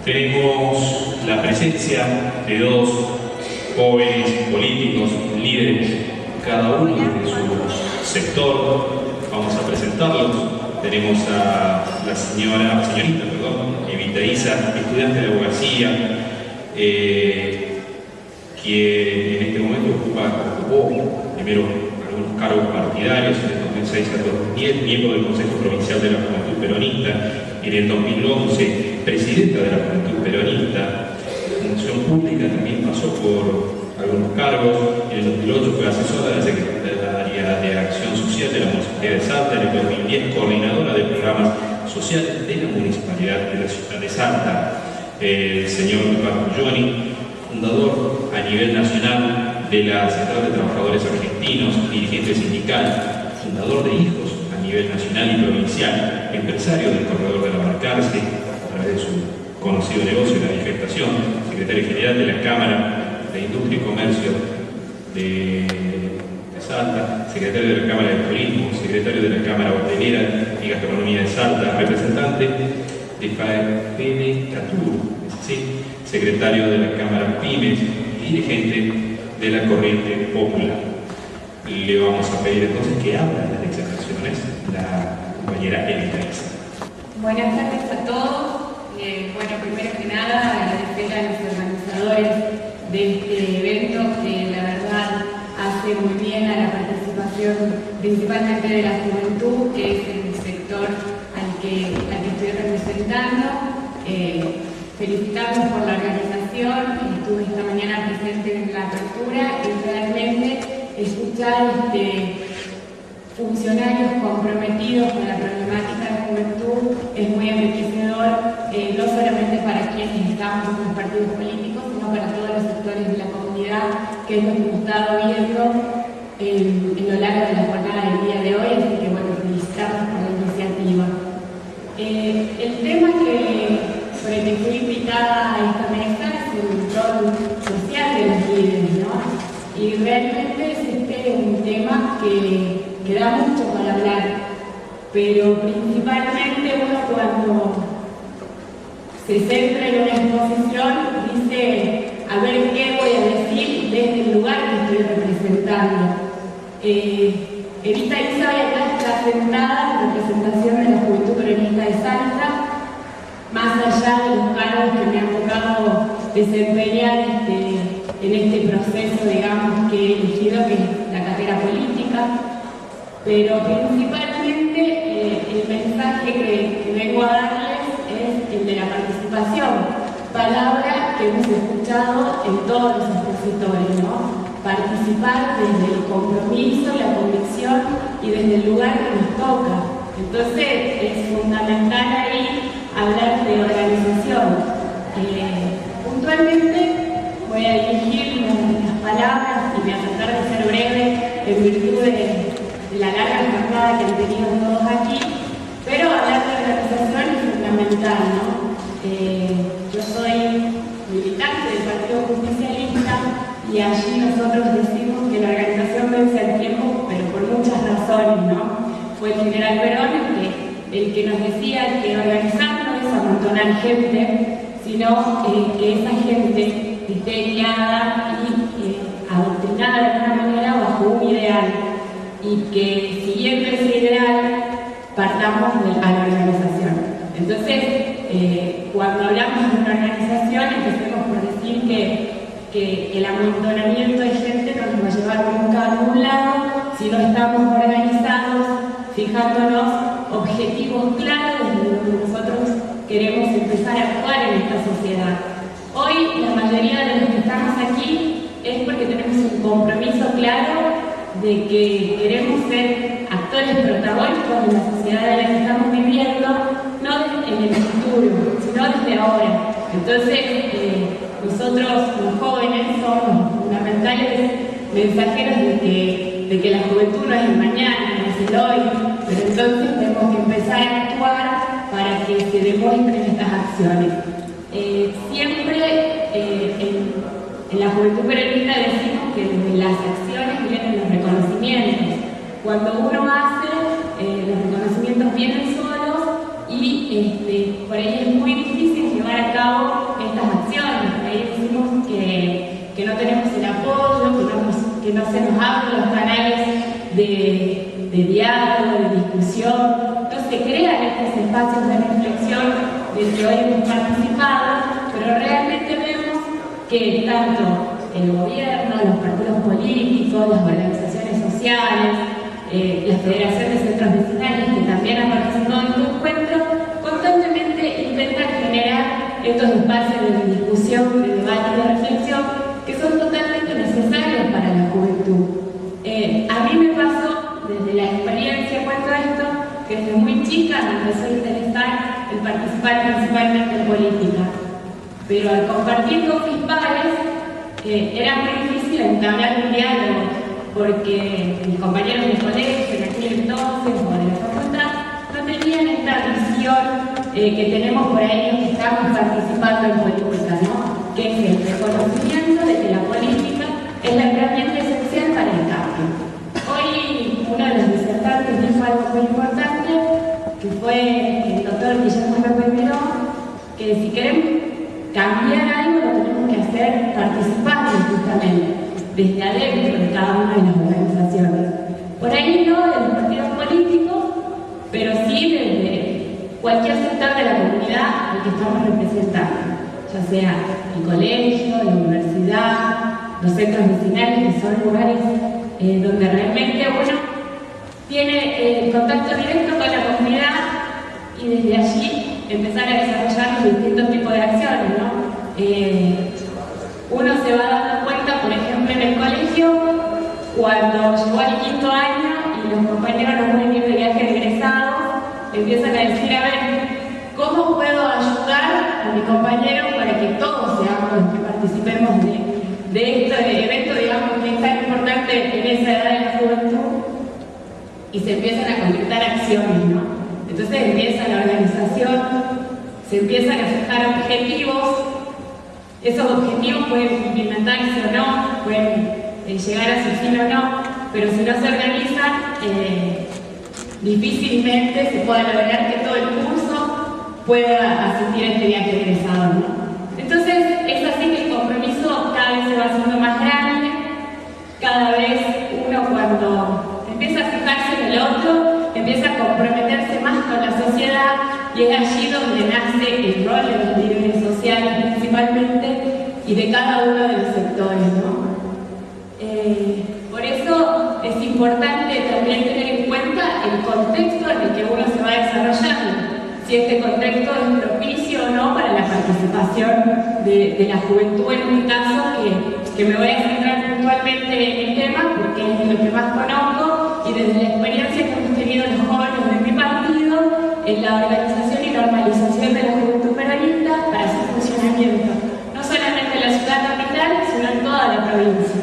Tenemos la presencia de dos jóvenes políticos, líderes, cada uno de su sector. Vamos a presentarlos. Tenemos a la señorita, Evita Isa, estudiante de abogacía, quien en este momento ocupó primero algunos cargos partidarios, en el 2006 al 2010, miembro del Consejo Provincial de la Juventud Peronista, y en el 2011 presidenta de la Juventud Peronista. En función pública también pasó por algunos cargos. En el 2008 fue asesora de la Secretaría de Acción Social de la Municipalidad de Salta. En el 2010 coordinadora de programas sociales de la Municipalidad de la Ciudad de Salta. El señor Lucas Bulloni, fundador a nivel nacional de la Central de Trabajadores Argentinos, dirigente sindical, fundador de hijos a nivel nacional y provincial, empresario del corredor de la Balcarce a través de su conocido negocio, la digestación, secretario general de la Cámara de Industria y Comercio de Salta, secretario de la Cámara de Turismo, secretario de la Cámara Hotelera y Gastronomía de Salta, representante de FAEPM Catur, ¿sí? Secretario de la Cámara Pymes y dirigente de la Corriente Popular. Le vamos a pedir entonces que abra las explicaciones la compañera Evita Isa. Buenas tardes a todos. Bueno, primero que nada, agradecer a los organizadores de este evento que la verdad hace muy bien a la participación principalmente de la juventud, que es el sector al que estoy representando. Felicitarlos por la organización. Estuve esta mañana presente en la apertura y realmente escuchar funcionarios comprometidos con la problemática de la juventud es muy enriquecedor, no solamente para quienes estamos en los partidos políticos, sino para todos los sectores de la comunidad, que es lo que hemos estado viendo en lo largo de la jornada del día de hoy. Así que bueno, felicitamos por la iniciativa. El tema por el que fui invitada a esta mesa es el rol social de los líderes, ¿no? Y realmente es un tema que da mucho para hablar, pero principalmente uno cuando se centra en una exposición dice, a ver qué voy a decir desde el lugar que estoy representando. Evita Isa hoy acá está sentada en representación de la Juventud Peronista de Salta, más allá de los cargos que me han tocado desempeñar en este proceso, digamos, que he elegido, que es la carrera política, pero principalmente el mensaje que vengo a darles es el de la participación, palabra que hemos escuchado en todos los expositores, ¿no? Participar desde el compromiso, la convicción y desde el lugar que nos toca. Entonces es fundamental ahí hablar de organización. Puntualmente voy a dirigir las palabras y voy a tratar de ser breve en virtud de la larga jornada que han tenido todos aquí, pero hablar de organización es fundamental, ¿no? Yo soy militante del Partido Justicialista y allí nosotros decimos que la organización vence al tiempo, pero por muchas razones, ¿no? Fue el general Perón el que nos decía que organizar no es amontonar gente, sino que esa gente esté guiada y adoctrinada de alguna manera bajo un ideal, y que siguiendo ese ideal partamos a la organización. Entonces, cuando hablamos de una organización, empecemos por decir que el amontonamiento de gente no nos va a llevar nunca a ningún lado si no estamos organizados, fijándonos objetivos claros desde donde nosotros queremos empezar a actuar en esta sociedad. Hoy la mayoría de los que estamos aquí es porque tenemos un compromiso claro de que queremos ser actores protagónicos en la sociedad en la que estamos viviendo, no en el futuro, sino desde ahora. Entonces, nosotros los jóvenes somos fundamentales mensajeros de que la juventud no es el mañana, no es el hoy, pero entonces tenemos que empezar a actuar para que se demuestren estas acciones. Siempre en la Juventud Peronista decimos que desde las acciones vienen los reconocimientos. Cuando uno hace, los reconocimientos vienen solos y por ahí es muy difícil llevar a cabo no se nos abren los canales de diálogo, de discusión, no se crean estos espacios de reflexión del que hoy hemos participado, pero realmente vemos que tanto el gobierno, los partidos políticos, las organizaciones sociales, la Federación de Centros Vecinales, que también ha participado en este encuentro, constantemente intentan generar estos espacios de discusión, de debate y de reflexión que son totalmente necesarios para la juventud. A mí me pasó, desde la experiencia, cuento esto, que desde muy chica me empezó a interesar el participar principalmente en política. Pero al compartir con mis padres, era muy difícil entablar un diálogo, porque mis compañeros de colegio en aquel entonces o de la facultad no tenían esta visión que tenemos por ahí los que estamos participando en política, ¿no? Que es el reconocimiento de que la política es la herramienta esencial para el cambio. Hoy uno de los disertantes dijo algo muy importante, que fue el doctor Guillermo López Miró, que si queremos cambiar algo lo tenemos que hacer participando justamente, desde adentro de cada una de las organizaciones. Por ahí no de los partidos políticos, pero sí desde cualquier sector de la comunidad al que estamos representando, ya sea el colegio, la universidad, los centros vecinales, que son lugares donde realmente uno tiene contacto directo con la comunidad y desde allí empezar a desarrollar los distintos tipos de acciones, ¿no? Uno se va dando cuenta, por ejemplo, en el colegio, cuando llegó al 5º año y los compañeros no pueden ir de viaje de egresados, empiezan a decir, a ver, ¿cómo puedo ayudar a mi compañero para que todos seamos los que participemos de este evento, digamos, que es tan importante en esa edad de la juventud? Y se empiezan a concretar acciones, ¿no? Entonces empieza la organización, se empiezan a fijar objetivos. Esos objetivos pueden implementarse o no, pueden llegar a su fin o no, pero si no se organizan, difícilmente se pueda lograr que todo el curso pueda asistir a este viaje de egresado, ¿no? Entonces, es así que el compromiso cada vez se va haciendo más grande, cada vez uno cuando empieza a fijarse en el otro, empieza a comprometerse más con la sociedad y es allí donde nace el rol de los líderes sociales principalmente y de cada uno de los sectores, ¿no? Por eso es importante también tener en cuenta el contexto en el que uno se va desarrollando, si este contexto es propicio o no para la participación de la juventud, en este caso, que me voy a centrar puntualmente en el tema porque es lo que más conozco y desde la experiencia que hemos tenido los jóvenes de mi partido en la organización y normalización de la juventud peronista para su funcionamiento, no solamente en la ciudad capital, sino en toda la provincia.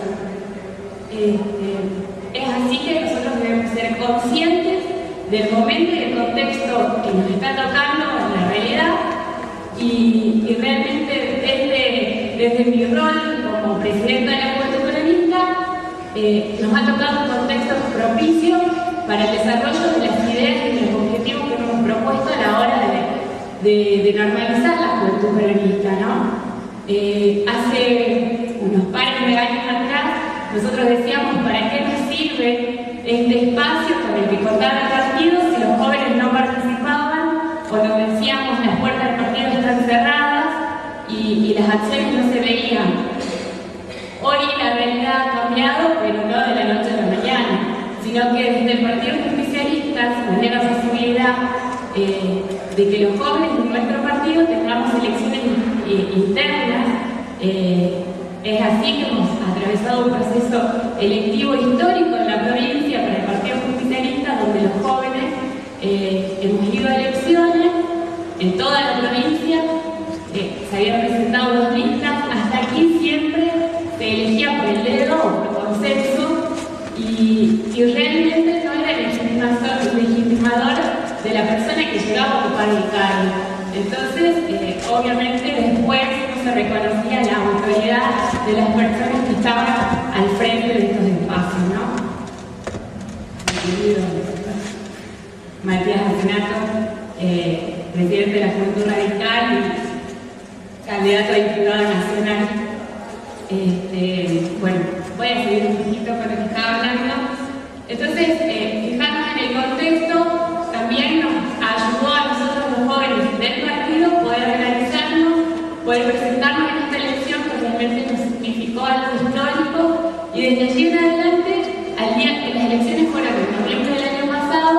Es así que nosotros debemos ser conscientes del momento y el contexto que nos está tocando en la realidad y realmente desde mi rol como presidenta de la Juventud Peronista nos ha tocado un contexto propicio para el desarrollo de las ideas y de los objetivos que nos hemos propuesto a la hora de normalizar la Juventud Peronista, ¿no? Hace unos pares de años atrás nosotros decíamos, ¿para qué nos sirve este espacio con el que contaba el partido si los jóvenes no participaban? O nos decíamos, las puertas del partido están cerradas y las acciones no se veían. Hoy la realidad ha cambiado, pero no de la noche a la mañana, sino que desde el Partido Justicialista se nos da la posibilidad de que los jóvenes de nuestro partido tengamos elecciones internas. Es así que hemos atravesado un proceso electivo histórico en la provincia para el Partido Justicialista, donde los jóvenes hemos ido a elecciones en toda la provincia, se habían presentado 2 listas, hasta aquí siempre se elegía por el dedo o por consenso y realmente no era el legitimador de la persona que llegaba a ocupar el cargo. Entonces, obviamente después no se reconocía la autoridad de las personas que estaban al frente de estos espacios, ¿no? Querido Matías Asenato, presidente de la Juventud Radical y candidato a diputado nacional. Bueno, voy a seguir un poquito con Entonces, fijando en el contexto, también nos ayudó a nosotros los jóvenes del partido poder organizarnos, poder presentarnos en esta elección, que realmente nos significó algo histórico, y desde allí en adelante, al día que las elecciones fueron en noviembre del año pasado,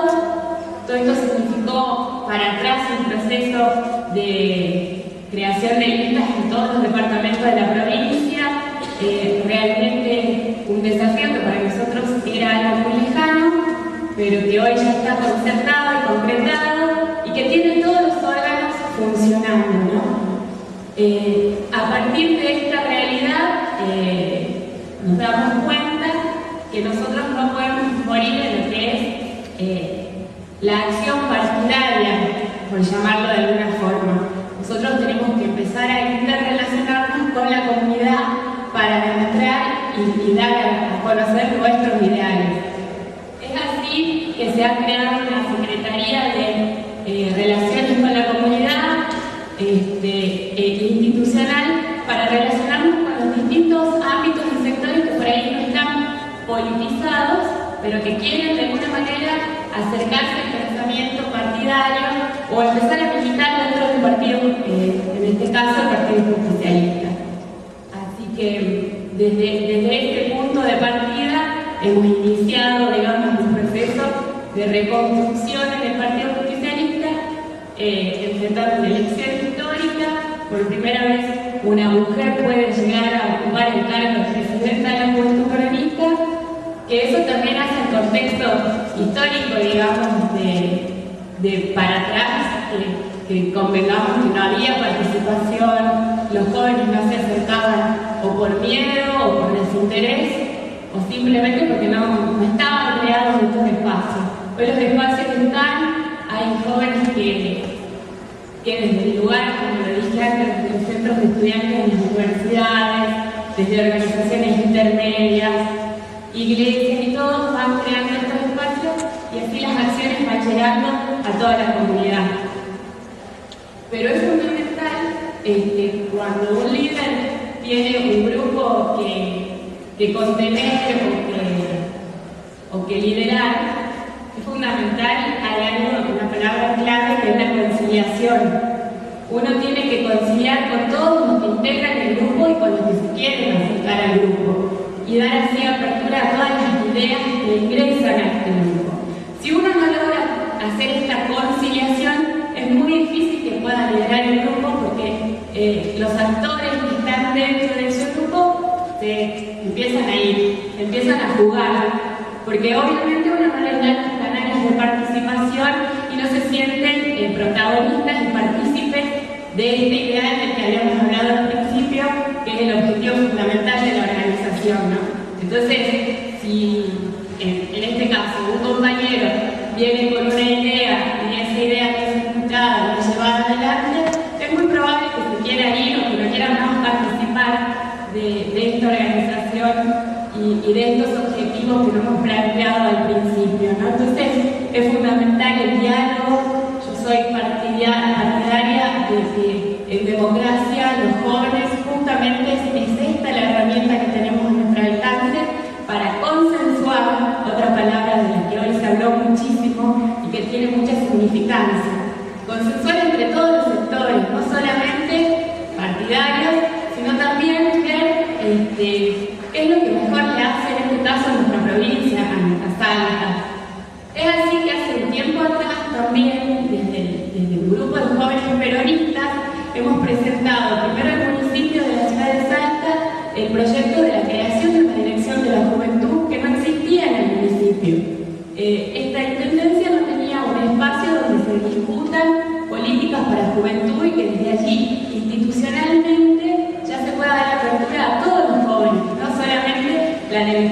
todo esto significó para atrás un proceso de creación de listas en todos los departamentos de la provincia, realmente un desafío que para nosotros era algo muy lejano, pero que hoy ya está concertado y concretado y que tiene todos los órganos funcionando, ¿no? A partir de esta realidad nos damos cuenta que nosotros no podemos morir en lo que es la acción partidaria, por llamarlo de alguna forma. Nosotros tenemos que empezar a interrelacionarnos con la comunidad para demostrar y dar a conocer nuestros ideales. Es así que se ha creado una Secretaría de Relaciones con la Comunidad institucional para relacionarnos con los distintos ámbitos y sectores que por ahí no están politizados, pero que quieren de alguna manera acercarse al pensamiento partidario o empezar a militar dentro de un partido, en este caso el Partido Justicialista. Así que desde este punto de partida hemos iniciado, digamos, un proceso de reconstrucción en el Partido Justicialista, enfrentando una elección histórica. Por primera vez una mujer puede llegar a ocupar el cargo de presidenta de la Juventud Peronista, que eso también hace el contexto histórico, digamos, de para atrás, que convengamos que no había participación, los jóvenes no se acercaban o por miedo o por desinterés o simplemente porque no estaban creados estos espacios. Hoy los espacios están, hay jóvenes que desde el lugar, como lo dije antes, desde los centros de estudiantes en las universidades, desde organizaciones intermedias, iglesias y todos van creando estos espacios y así las acciones van llegando a toda la comunidad. Pero es fundamental cuando un líder tiene un grupo que contener o que liderar, es fundamental, hay algo, una palabra clave que es la conciliación. Uno tiene que conciliar con todos los que integran el grupo y con los que se quieren acercar al grupo y dar así apertura a todas las ideas que ingresan a este grupo. Si uno no logra hacer esta conciliación, es muy difícil que pueda liderar el grupo porque los actores que están dentro de ese grupo se empiezan a ir, empiezan a jugar, porque obviamente uno no les da los canales de participación y no se sienten protagonistas y partícipes de este ideal del que habíamos hablado al principio, que es el objetivo fundamental de la organización, ¿no? Entonces, si en este caso un compañero viene con una idea y esa idea no es escuchada, no es llevada adelante, es muy probable que se quiera ir o que no quiera más participar de esta organización y de estos objetivos que nos hemos planteado al principio, ¿no? Entonces, es fundamental el diálogo. Yo soy partidaria de que en democracia los jóvenes justamente es esta la herramienta que tenemos a nuestro alcance para consensuar, otra palabra de la que hoy se habló muchísimo y que tiene mucha significancia. Consensuar entre todos los sectores, no solamente partidarios, sino también ver qué es lo que mejor le hace en este caso a nuestra provincia, a nuestra Salta. Es así que hace un tiempo atrás también, desde el grupo de jóvenes peronistas, hemos presentado primero al municipio de la ciudad de Salta el proyecto de la creación de una dirección de la juventud que no existía en el municipio. Esta intendencia no tenía un espacio donde se discutan políticas para juventud y que desde allí, institucionalmente, ya se pueda dar apertura a todos los jóvenes, no solamente la del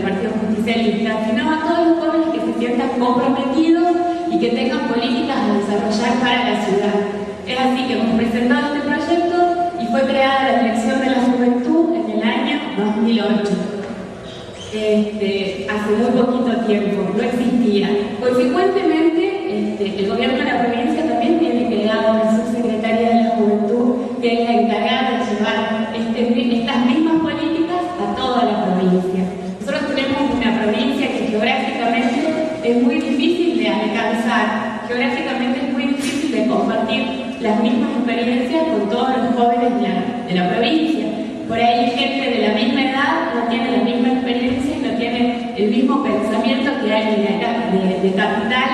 Partido Justicialista, sino a todos los jóvenes que se sientan comprometidos y que tengan políticas a desarrollar para la ciudad. Es así que hemos presentado este proyecto y fue creada la Dirección de la Juventud en el año 2008. Hace muy poquito tiempo, no existía. Consecuentemente, el gobierno de la provincia también tiene creado una subsecretaría de la Juventud que es la encargada de llevar estas mismas políticas a toda la provincia. Nosotros tenemos una provincia que geográficamente geográficamente es muy difícil de compartir las mismas experiencias con todos los jóvenes de la provincia. Por ahí gente de la misma edad no tiene la misma experiencia y no tiene el mismo pensamiento que alguien de Capital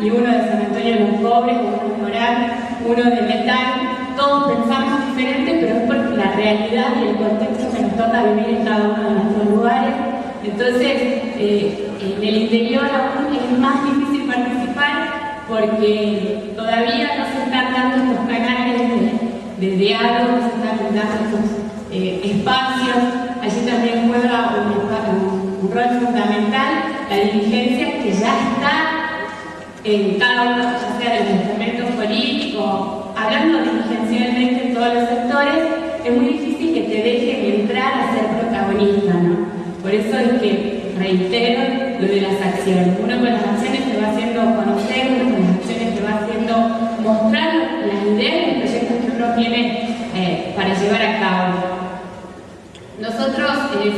y uno de San Antonio de los Pobres, uno de Morán, uno de Metal. Todos pensamos diferente, pero es por la realidad y el contexto que nos toca vivir en cada uno de nuestros lugares. Entonces, en el interior aún es más difícil participar porque todavía no se están dando estos canales de diálogo, no se están dando estos espacios. Allí también juega un rol fundamental la dirigencia que ya está en cada uno, ya sea de los instrumentos políticos, hablando dirigencialmente en todos los sectores. Es muy difícil que te dejen entrar a ser protagonista, ¿no? Por eso es que reitero lo de las acciones. Uno con las acciones te va haciendo conocer, uno con las acciones te va haciendo mostrar las ideas y los proyectos que uno tiene para llevar a cabo. Nosotros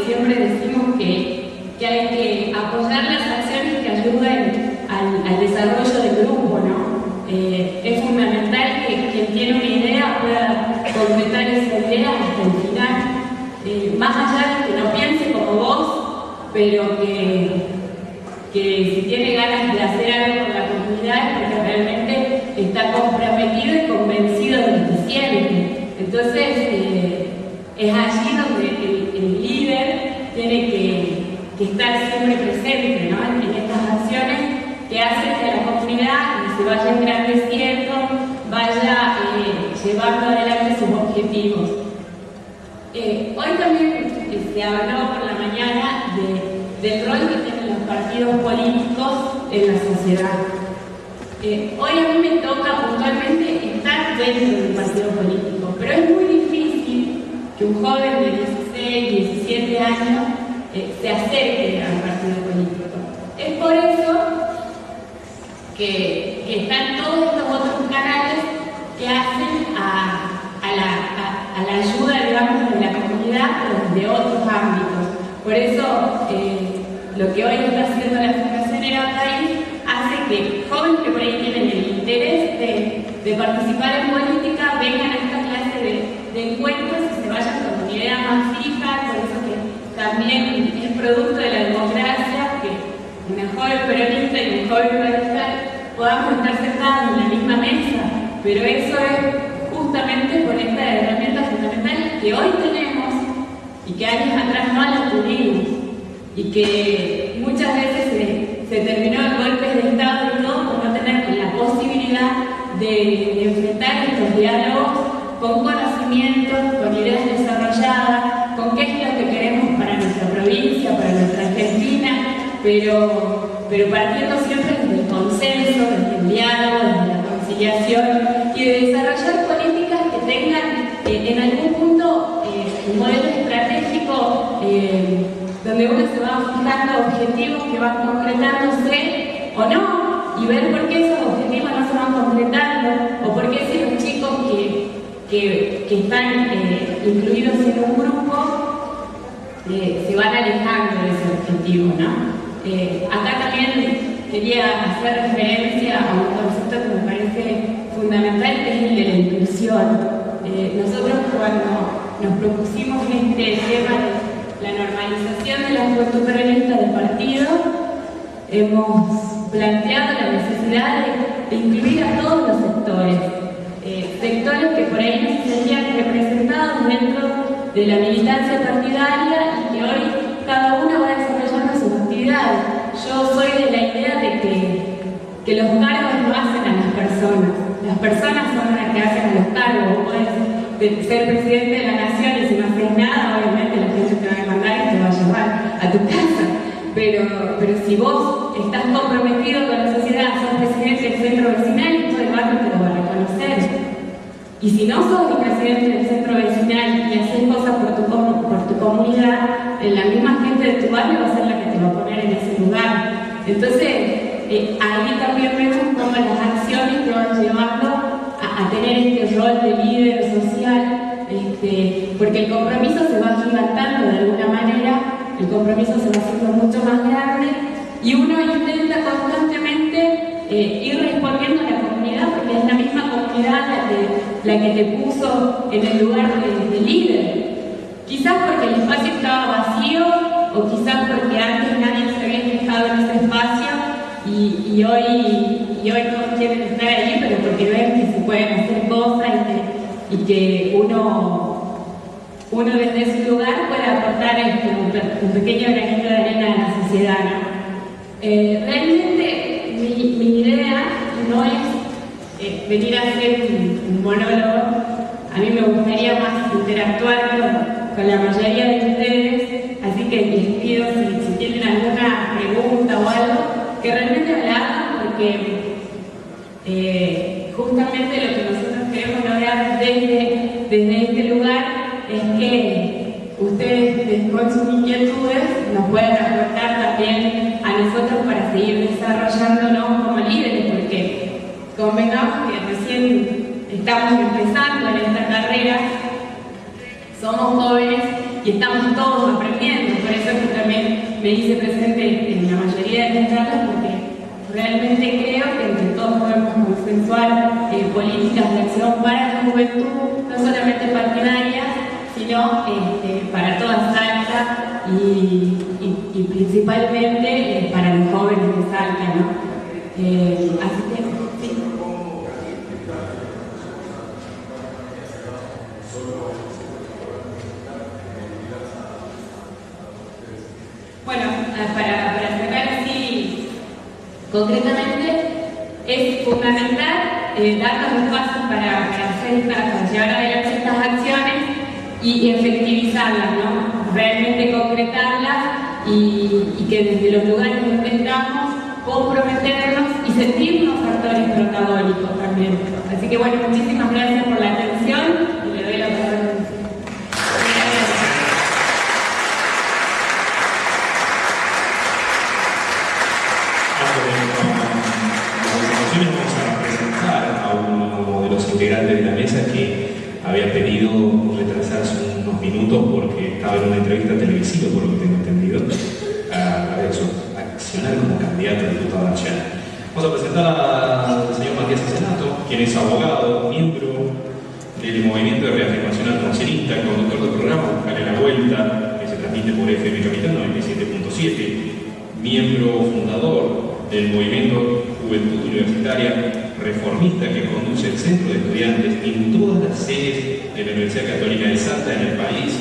siempre decimos que hay que apoyar las acciones que ayuden al desarrollo del grupo, ¿no? Es fundamental que quien tiene una idea pueda concretar esa idea hasta el final, más allá de que no piense como vos, pero que si tiene ganas de hacer algo con la comunidad es porque realmente está comprometido y convencido de lo que siente. Entonces, es allí donde el líder tiene que estar siempre presente, ¿no? En estas acciones que hacen que la comunidad se vaya engrandeciendo, vaya llevando adelante sus objetivos. Hoy también se habló por la mañana del rol que tienen los partidos políticos en la sociedad. Hoy a mí me toca puntualmente estar dentro del partido político, pero es muy difícil que un joven de 16, 17 años se acerque al partido político. Es por eso que están todos estos otros canales que hacen a la ayuda, digamos, de la comunidad, pero de otros ámbitos. Por eso, lo que hoy está haciendo la Fundación Erapaís hace que jóvenes que por ahí tienen el interés de participar en política vengan a esta clase de encuentros y se vayan con una idea más fija. Por eso que también es producto de la democracia que una joven peronista y un joven radical podamos estar sentados en la misma mesa, pero eso es justamente por esta herramienta fundamental que hoy tenemos y que años atrás no la tuvimos y que muchas veces se terminó en golpes de Estado y todo por no tener la posibilidad de enfrentar estos diálogos con conocimientos, con ideas desarrolladas, con qué es lo que queremos para nuestra provincia, para nuestra Argentina, pero partiendo siempre desde el consenso, desde el diálogo, desde la conciliación y de desarrollar políticas que tengan en algún punto un modelo estratégico donde uno se va fijando objetivos que van concretándose o no y ver por qué esos objetivos no se van concretando o por qué si los chicos que están incluidos en un grupo se van alejando de ese objetivo, ¿no? Acá también quería hacer referencia a un concepto que me parece fundamental, que es el de la inclusión. Nosotros cuando nos propusimos este tema de la normalización de la juventud peronista del partido, hemos planteado la necesidad de incluir a todos los sectores, sectores que por ahí no se sentían representados dentro de la militancia partidaria y que hoy cada uno va desarrollando sus actividades. Yo soy de la idea de que los cargos no hacen a las personas son las que hacen a los cargos. Vos podés ser presidente de la nación y si no haces nada, obviamente la gente te va a demandar y te va a llevar a tu casa. Pero si vos estás comprometido con la sociedad, sos presidente del centro vecinal y todo el barrio te lo va a reconocer. Y si no sos el presidente del centro vecinal y haces cosas por tu comunidad, la misma gente de tu barrio va a ser la que te va a poner en ese lugar. Entonces, ahí también vemos cómo las acciones te van llevando a tener este rol de líder social, porque el compromiso se va agigantando de alguna manera, el compromiso se va haciendo mucho más grande y uno intenta constantemente ir respondiendo a la comunidad, porque es la misma comunidad la que te puso en el lugar de líder. Quizás porque el espacio estaba vacío, o quizás porque antes nadie se había fijado en ese espacio y hoy todos quieren estar allí, pero porque ven que se pueden hacer cosas y que uno desde ese lugar puede aportar un pequeño granito de arena a la sociedad, ¿no? Realmente mi idea no es venir a hacer un monólogo. A mí me gustaría más interactuar con la mayoría de ustedes, así que les pido si tienen alguna pregunta o algo, que realmente me la hagan, porque justamente lo que nosotros queremos lograr desde este lugar es que ustedes con sus inquietudes nos puedan aportar también a nosotros para seguir desarrollándonos como líderes, porque convengamos que recién estamos empezando en esta carrera, somos jóvenes y estamos todos aprendiendo. Por eso que también me hice presente en la mayoría de las charlas, porque realmente creo que entre todos podemos consensuar políticas de acción para la juventud, no solamente partidarias, sino para toda Salta y principalmente para los jóvenes de Salta, ¿no? Así que, sí. Bueno, para cerrar así concretamente, es fundamental dar los pasos para llevar adelante estas acciones y efectivizarlas, ¿no? Realmente concretarlas y que desde los lugares donde estamos comprometernos y sentirnos actores protagónicos también. Así que bueno, muchísimas gracias por la atención y le doy la palabra. Vamos a presentar a uno de los integrantes de la mesa que había pedido retrasarse unos minutos porque estaba en una entrevista televisiva, por lo que tengo entendido, a accionar como candidato a diputado nacional. Vamos a presentar al señor Matías Acenato, quien es abogado, miembro del Movimiento de Reafirmación Alfonsinista, conductor del programa Buscarle la Vuelta, que se transmite por FM Capital 97.7, miembro fundador del Movimiento Juventud Universitaria Reformista, que conduce el Centro de Estudiantes en todas las sedes de la Universidad Católica de Salta en el país,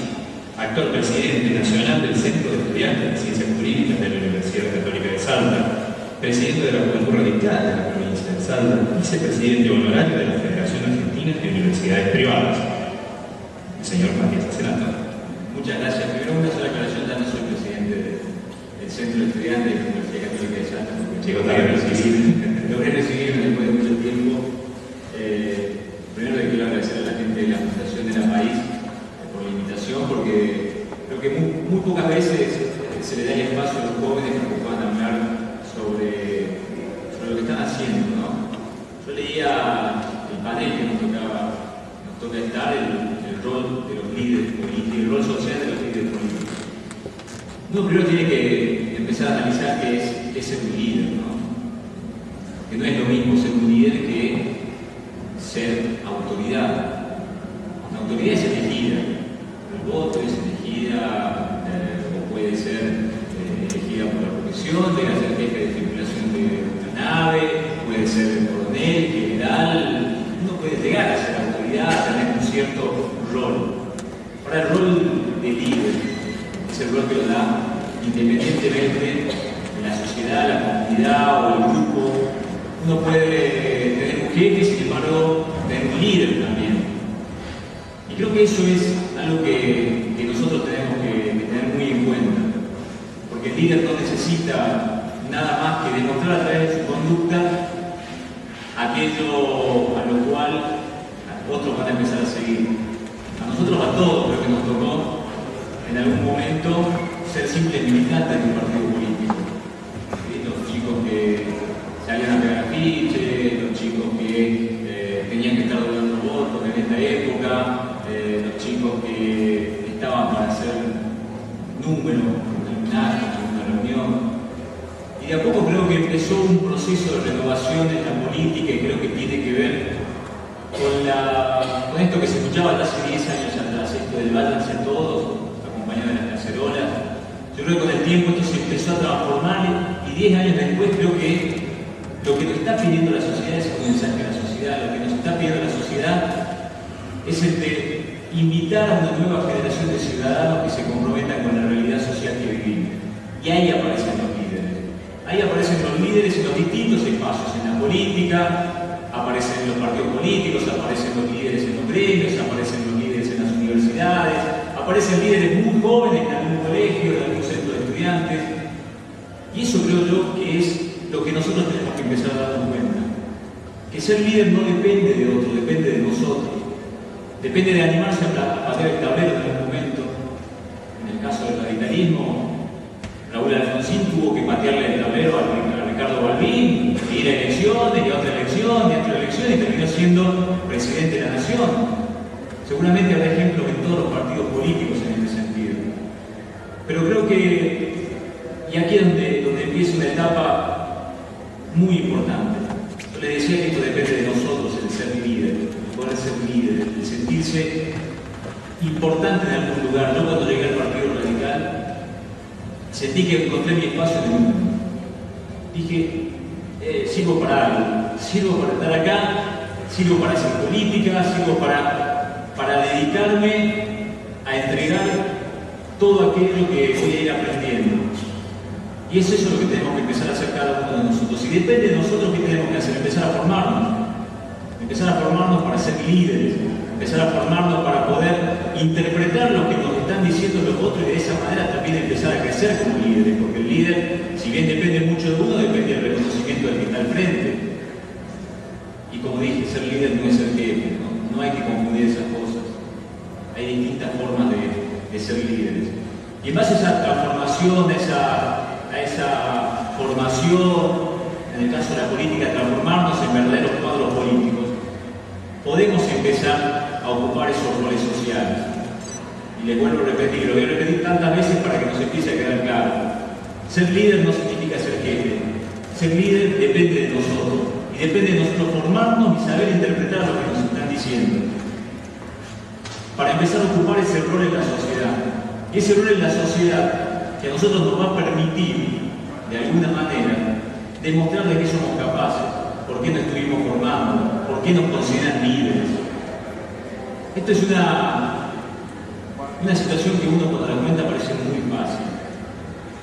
actual presidente nacional del Centro de Estudiantes de Ciencias Jurídicas de la Universidad Católica de Salta, presidente de la Juventud Radical de la provincia de Salta, vicepresidente honorario de la Federación Argentina de Universidades Privadas, el señor Matías Acenato. Muchas gracias. Primero, una sola aclaración: ya no soy presidente del Centro de Estudiantes de la Universidad Católica de Salta. Llegó tarde a logré recibirme después de mucho tiempo. Primero le quiero agradecer a la gente de la Fundación de la País por la invitación, porque creo que muy pocas veces se le da el espacio a los jóvenes para que puedan hablar sobre lo que están haciendo, ¿no? Yo leía el panel que nos toca estar, el rol de los líderes políticos, el rol social de los líderes políticos. Uno primero tiene que empezar a analizar qué es ser un líder, ¿no? Que no es lo mismo ser un líder que ser autoridad. La autoridad es elegida, el voto es elegida, o puede ser elegida por la profesión, llega a ser jefe de tripulación de una nave, puede ser coronel, general. Uno puede llegar a ser autoridad, tener un cierto rol. Ahora, el rol de líder es el rol que lo da independientemente de la sociedad, la comunidad o el grupo. Uno puede tener un jefe, sin embargo, tener un líder también. Y creo que eso es algo que nosotros tenemos que tener muy en cuenta. Porque el líder no necesita nada más que demostrar a través de su conducta aquello a lo cual otros van a empezar a seguir. A nosotros, a todos, creo que nos tocó en algún momento ser simples militantes de un partido político. ¿Sí? Los chicos que salían a pegar afiches, los chicos que tenían que estar donando votos en esta época, los chicos que estaban para hacer números en un acto, en una reunión. Y de a poco creo que empezó un proceso de renovación en la política y creo que tiene que ver con esto que se escuchaba hace 10 años atrás, esto del váyanse todos, acompañado de las cacerolas. Yo creo que con el tiempo esto se empezó a transformar y 10 años después creo que lo que nos está pidiendo la sociedad es un mensaje a la sociedad, lo que nos está pidiendo la sociedad es el de invitar a una nueva generación de ciudadanos que se comprometan con la realidad social que vivimos. Y ahí aparecen los líderes. Ahí aparecen los líderes en los distintos espacios, en la política, aparecen los partidos políticos, aparecen los líderes en los gremios, aparecen los líderes en las universidades, aparecen líderes muy jóvenes en algún colegio, en algún centro de estudiantes. Y eso creo yo que es lo que nosotros tenemos que empezar a darnos cuenta. Que ser líder no depende de otro, depende de nosotros. Depende de animarse a patear el tablero en algún momento. En el caso del radicalismo, Raúl Alfonsín tuvo que patearle el tablero a Ricardo Balbín, y ir a elecciones, y a otra elección, y a otra elección, y terminó siendo presidente de la nación. Seguramente habrá ejemplos en todos los partidos políticos en este sentido. Pero creo que, y aquí es donde empieza una etapa muy importante. Yo les decía que esto depende de nosotros, el ser líder, el poder ser líder, el sentirse importante en algún lugar. Yo cuando llegué al Partido Radical, sentí que encontré mi espacio en el mundo. Dije, sirvo para algo, sirvo para estar acá, sirvo para hacer política, sirvo para dedicarme a entregar todo aquello que voy a ir aprendiendo. Y es eso lo que tenemos que empezar a hacer cada uno de nosotros. Y depende de nosotros qué tenemos que hacer, empezar a formarnos. Empezar a formarnos para ser líderes, empezar a formarnos para poder interpretar lo que nos están diciendo los otros y de esa manera también empezar a crecer como líderes, porque el líder, si bien depende mucho de uno, depende del reconocimiento del que está al frente. Y como dije, ser líder no es ser jefe, no hay que confundir esas cosas. Hay distintas formas de ser líderes. Y en base a esa transformación, a esa formación, en el caso de la política, transformarnos en verdaderos cuadros políticos, podemos empezar a ocupar esos roles sociales. Y les vuelvo a repetir, lo voy a repetir tantas veces para que nos empiece a quedar claro. Ser líder no significa ser jefe. Ser líder depende de nosotros. Y depende de nosotros formarnos y saber interpretar lo que nos están diciendo. Para empezar a ocupar ese rol en la sociedad. Y ese rol en la sociedad que a nosotros nos va a permitir, de alguna manera, demostrar de qué somos capaces, por qué nos estuvimos formando, por qué nos consideran líderes. Esto es una situación que uno cuando la cuenta parece muy fácil,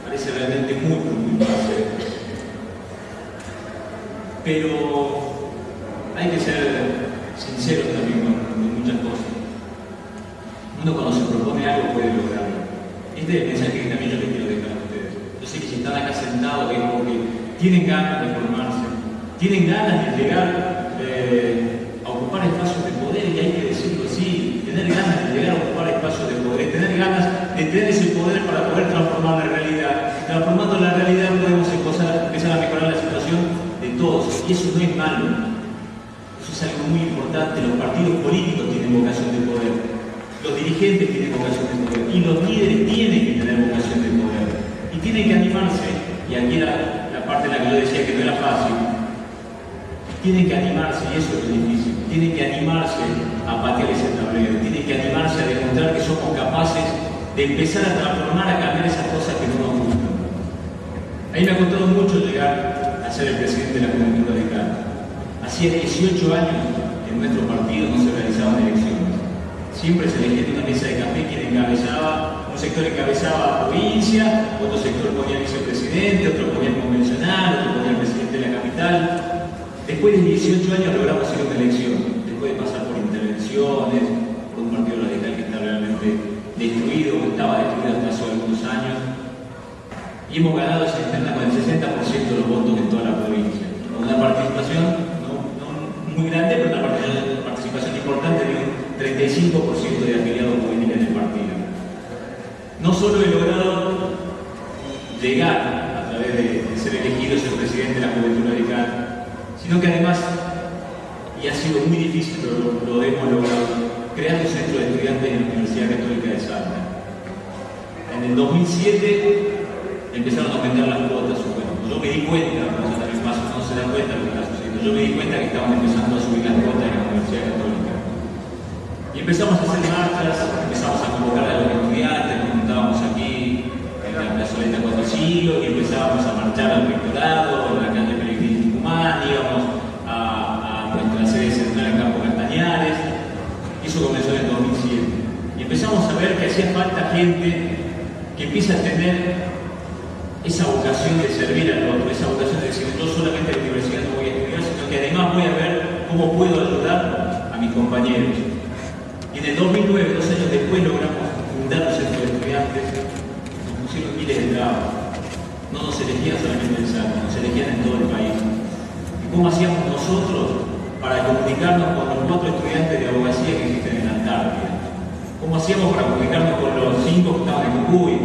parece realmente muy fácil. Pero hay que ser sinceros también con muchas cosas. Uno cuando se propone algo puede lograrlo. Este es el mensaje que también yo les quiero dejar a ustedes. Yo sé que si están acá sentados es porque tienen ganas de formarse, tienen ganas de llegar a ocupar espacios de poder, y hay que decirlo así, tener ganas de llegar a ocupar espacios de poder, tener ganas de tener ese poder para poder transformar la realidad. Transformando la realidad podemos empezar a mejorar la situación de todos, y eso no es malo. Eso es algo muy importante. Los partidos políticos tienen vocación de poder, los dirigentes tienen vocación de poder, y los líderes tienen que tener vocación de poder, y tienen que animarse. Y aquí era la parte en la que yo decía que no era fácil. Tienen que animarse, y eso es lo difícil. Tienen que animarse a patear ese tablero, tienen que animarse a demostrar que somos capaces de empezar a transformar, a cambiar esas cosas que no nos gustan. A mí me ha costado mucho llegar a ser el presidente de la Juventud Radical. Hacía 18 años que en nuestro partido no se realizaban elecciones. Siempre se elegía en una mesa de café quien encabezaba, un sector encabezaba provincia, otro sector ponía vicepresidente, otro ponía el convencional, otro ponía el presidente de la capital. Después de 18 años logramos hacer una elección, después de pasar por intervenciones, por un partido radical que está realmente destruido, que estaba destruido hasta hace algunos años, y hemos ganado esa interna con el 60% de los votos en toda la provincia, con una participación no muy grande, pero una participación importante de un 35% de afiliados políticos en el partido. No solo he logrado llegar a través de ser elegido ser presidente de la Juventud Radical, sino que además, y ha sido muy difícil, pero lo hemos logrado, crear un centro de estudiantes en la Universidad Católica de Salta. En el 2007 empezaron a aumentar las cuotas. Bueno, yo me di cuenta, eso también más no se da cuenta de lo que está sucediendo, yo me di cuenta que estaban empezando a subir las cuotas en la Universidad Católica. Y empezamos a hacer marchas, empezamos a convocar a los estudiantes, nos juntábamos aquí en la plazoleta Cuatro Siglos y empezábamos a marchar al rectorado, en la calle Pellegrini Tucumán, íbamos a nuestra sede central en Campo Castañares. Eso comenzó en el 2007. Y empezamos a ver que hacía falta gente que empiece a tener esa vocación de servir al otro, esa vocación de decir, yo solamente en la universidad no voy a estudiar, sino que además voy a ver cómo puedo ayudar a mis compañeros. Y en el 2009, 2 años después, logramos fundar los centros de estudiantes, nos pusieron miles de trabas. No nos elegían solamente en Salta, nos elegían en todo el país. ¿Y cómo hacíamos nosotros para comunicarnos con los 4 estudiantes de abogacía que existen en la Antártida? ¿Cómo hacíamos para comunicarnos con los 5 que estaban en Jujuy,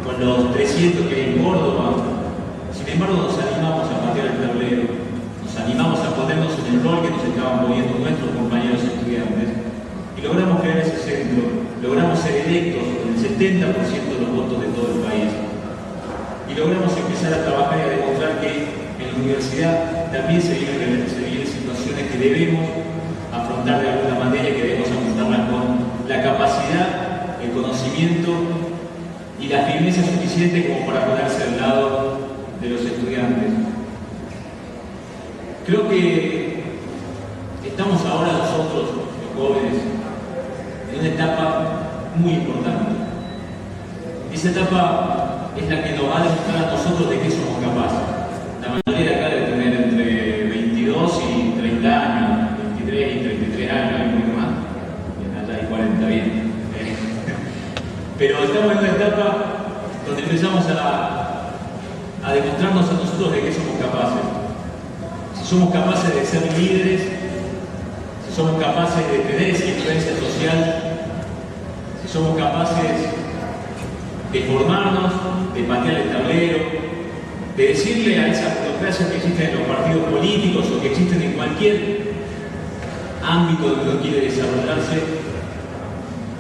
con los 300 que hay en Córdoba? Sin embargo, nos animamos a patear el tablero, nos animamos a ponernos en el rol que nos estaban poniendo nuestros compañeros estudiantes y logramos crear ese centro, logramos ser electos con el 70% de los votos de todo el país y logramos empezar a trabajar y a demostrar que en la universidad también se viven situaciones que debemos afrontar de alguna manera y que debemos afrontarlas con la capacidad, el conocimiento y la firmeza suficiente como para ponerse al lado de los estudiantes. Creo que estamos ahora nosotros, los jóvenes, en una etapa muy importante. Esa etapa es la que nos va a demostrar a nosotros de qué somos capaces. La mayoría de acá debe tener entre 22 y 30 años, 23 y 33 años, hay un poco más, y allá hay 40, bien. Pero estamos en una etapa donde empezamos a demostrarnos a nosotros de qué somos capaces. Si somos capaces de ser líderes, si somos capaces de tener esa influencia social, si somos capaces de formarnos, de patear el tablero, de decirle a esa burocracia que existen en los partidos políticos o que existen en cualquier ámbito donde uno quiere desarrollarse,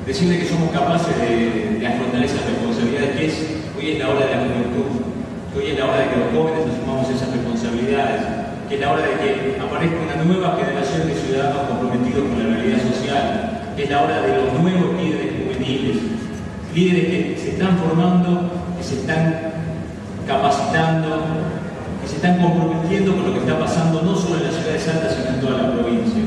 decirle que somos capaces de afrontar esas responsabilidades, que hoy es la hora de la juventud, que hoy es la hora de que los jóvenes asumamos esas responsabilidades, que es la hora de que aparezca una nueva generación de ciudadanos comprometidos con la realidad social, que es la hora de los nuevos líderes juveniles, líderes que se están formando, que se están capacitando, que se están comprometiendo con lo que está pasando no solo en la ciudad de Salta, sino en toda la provincia.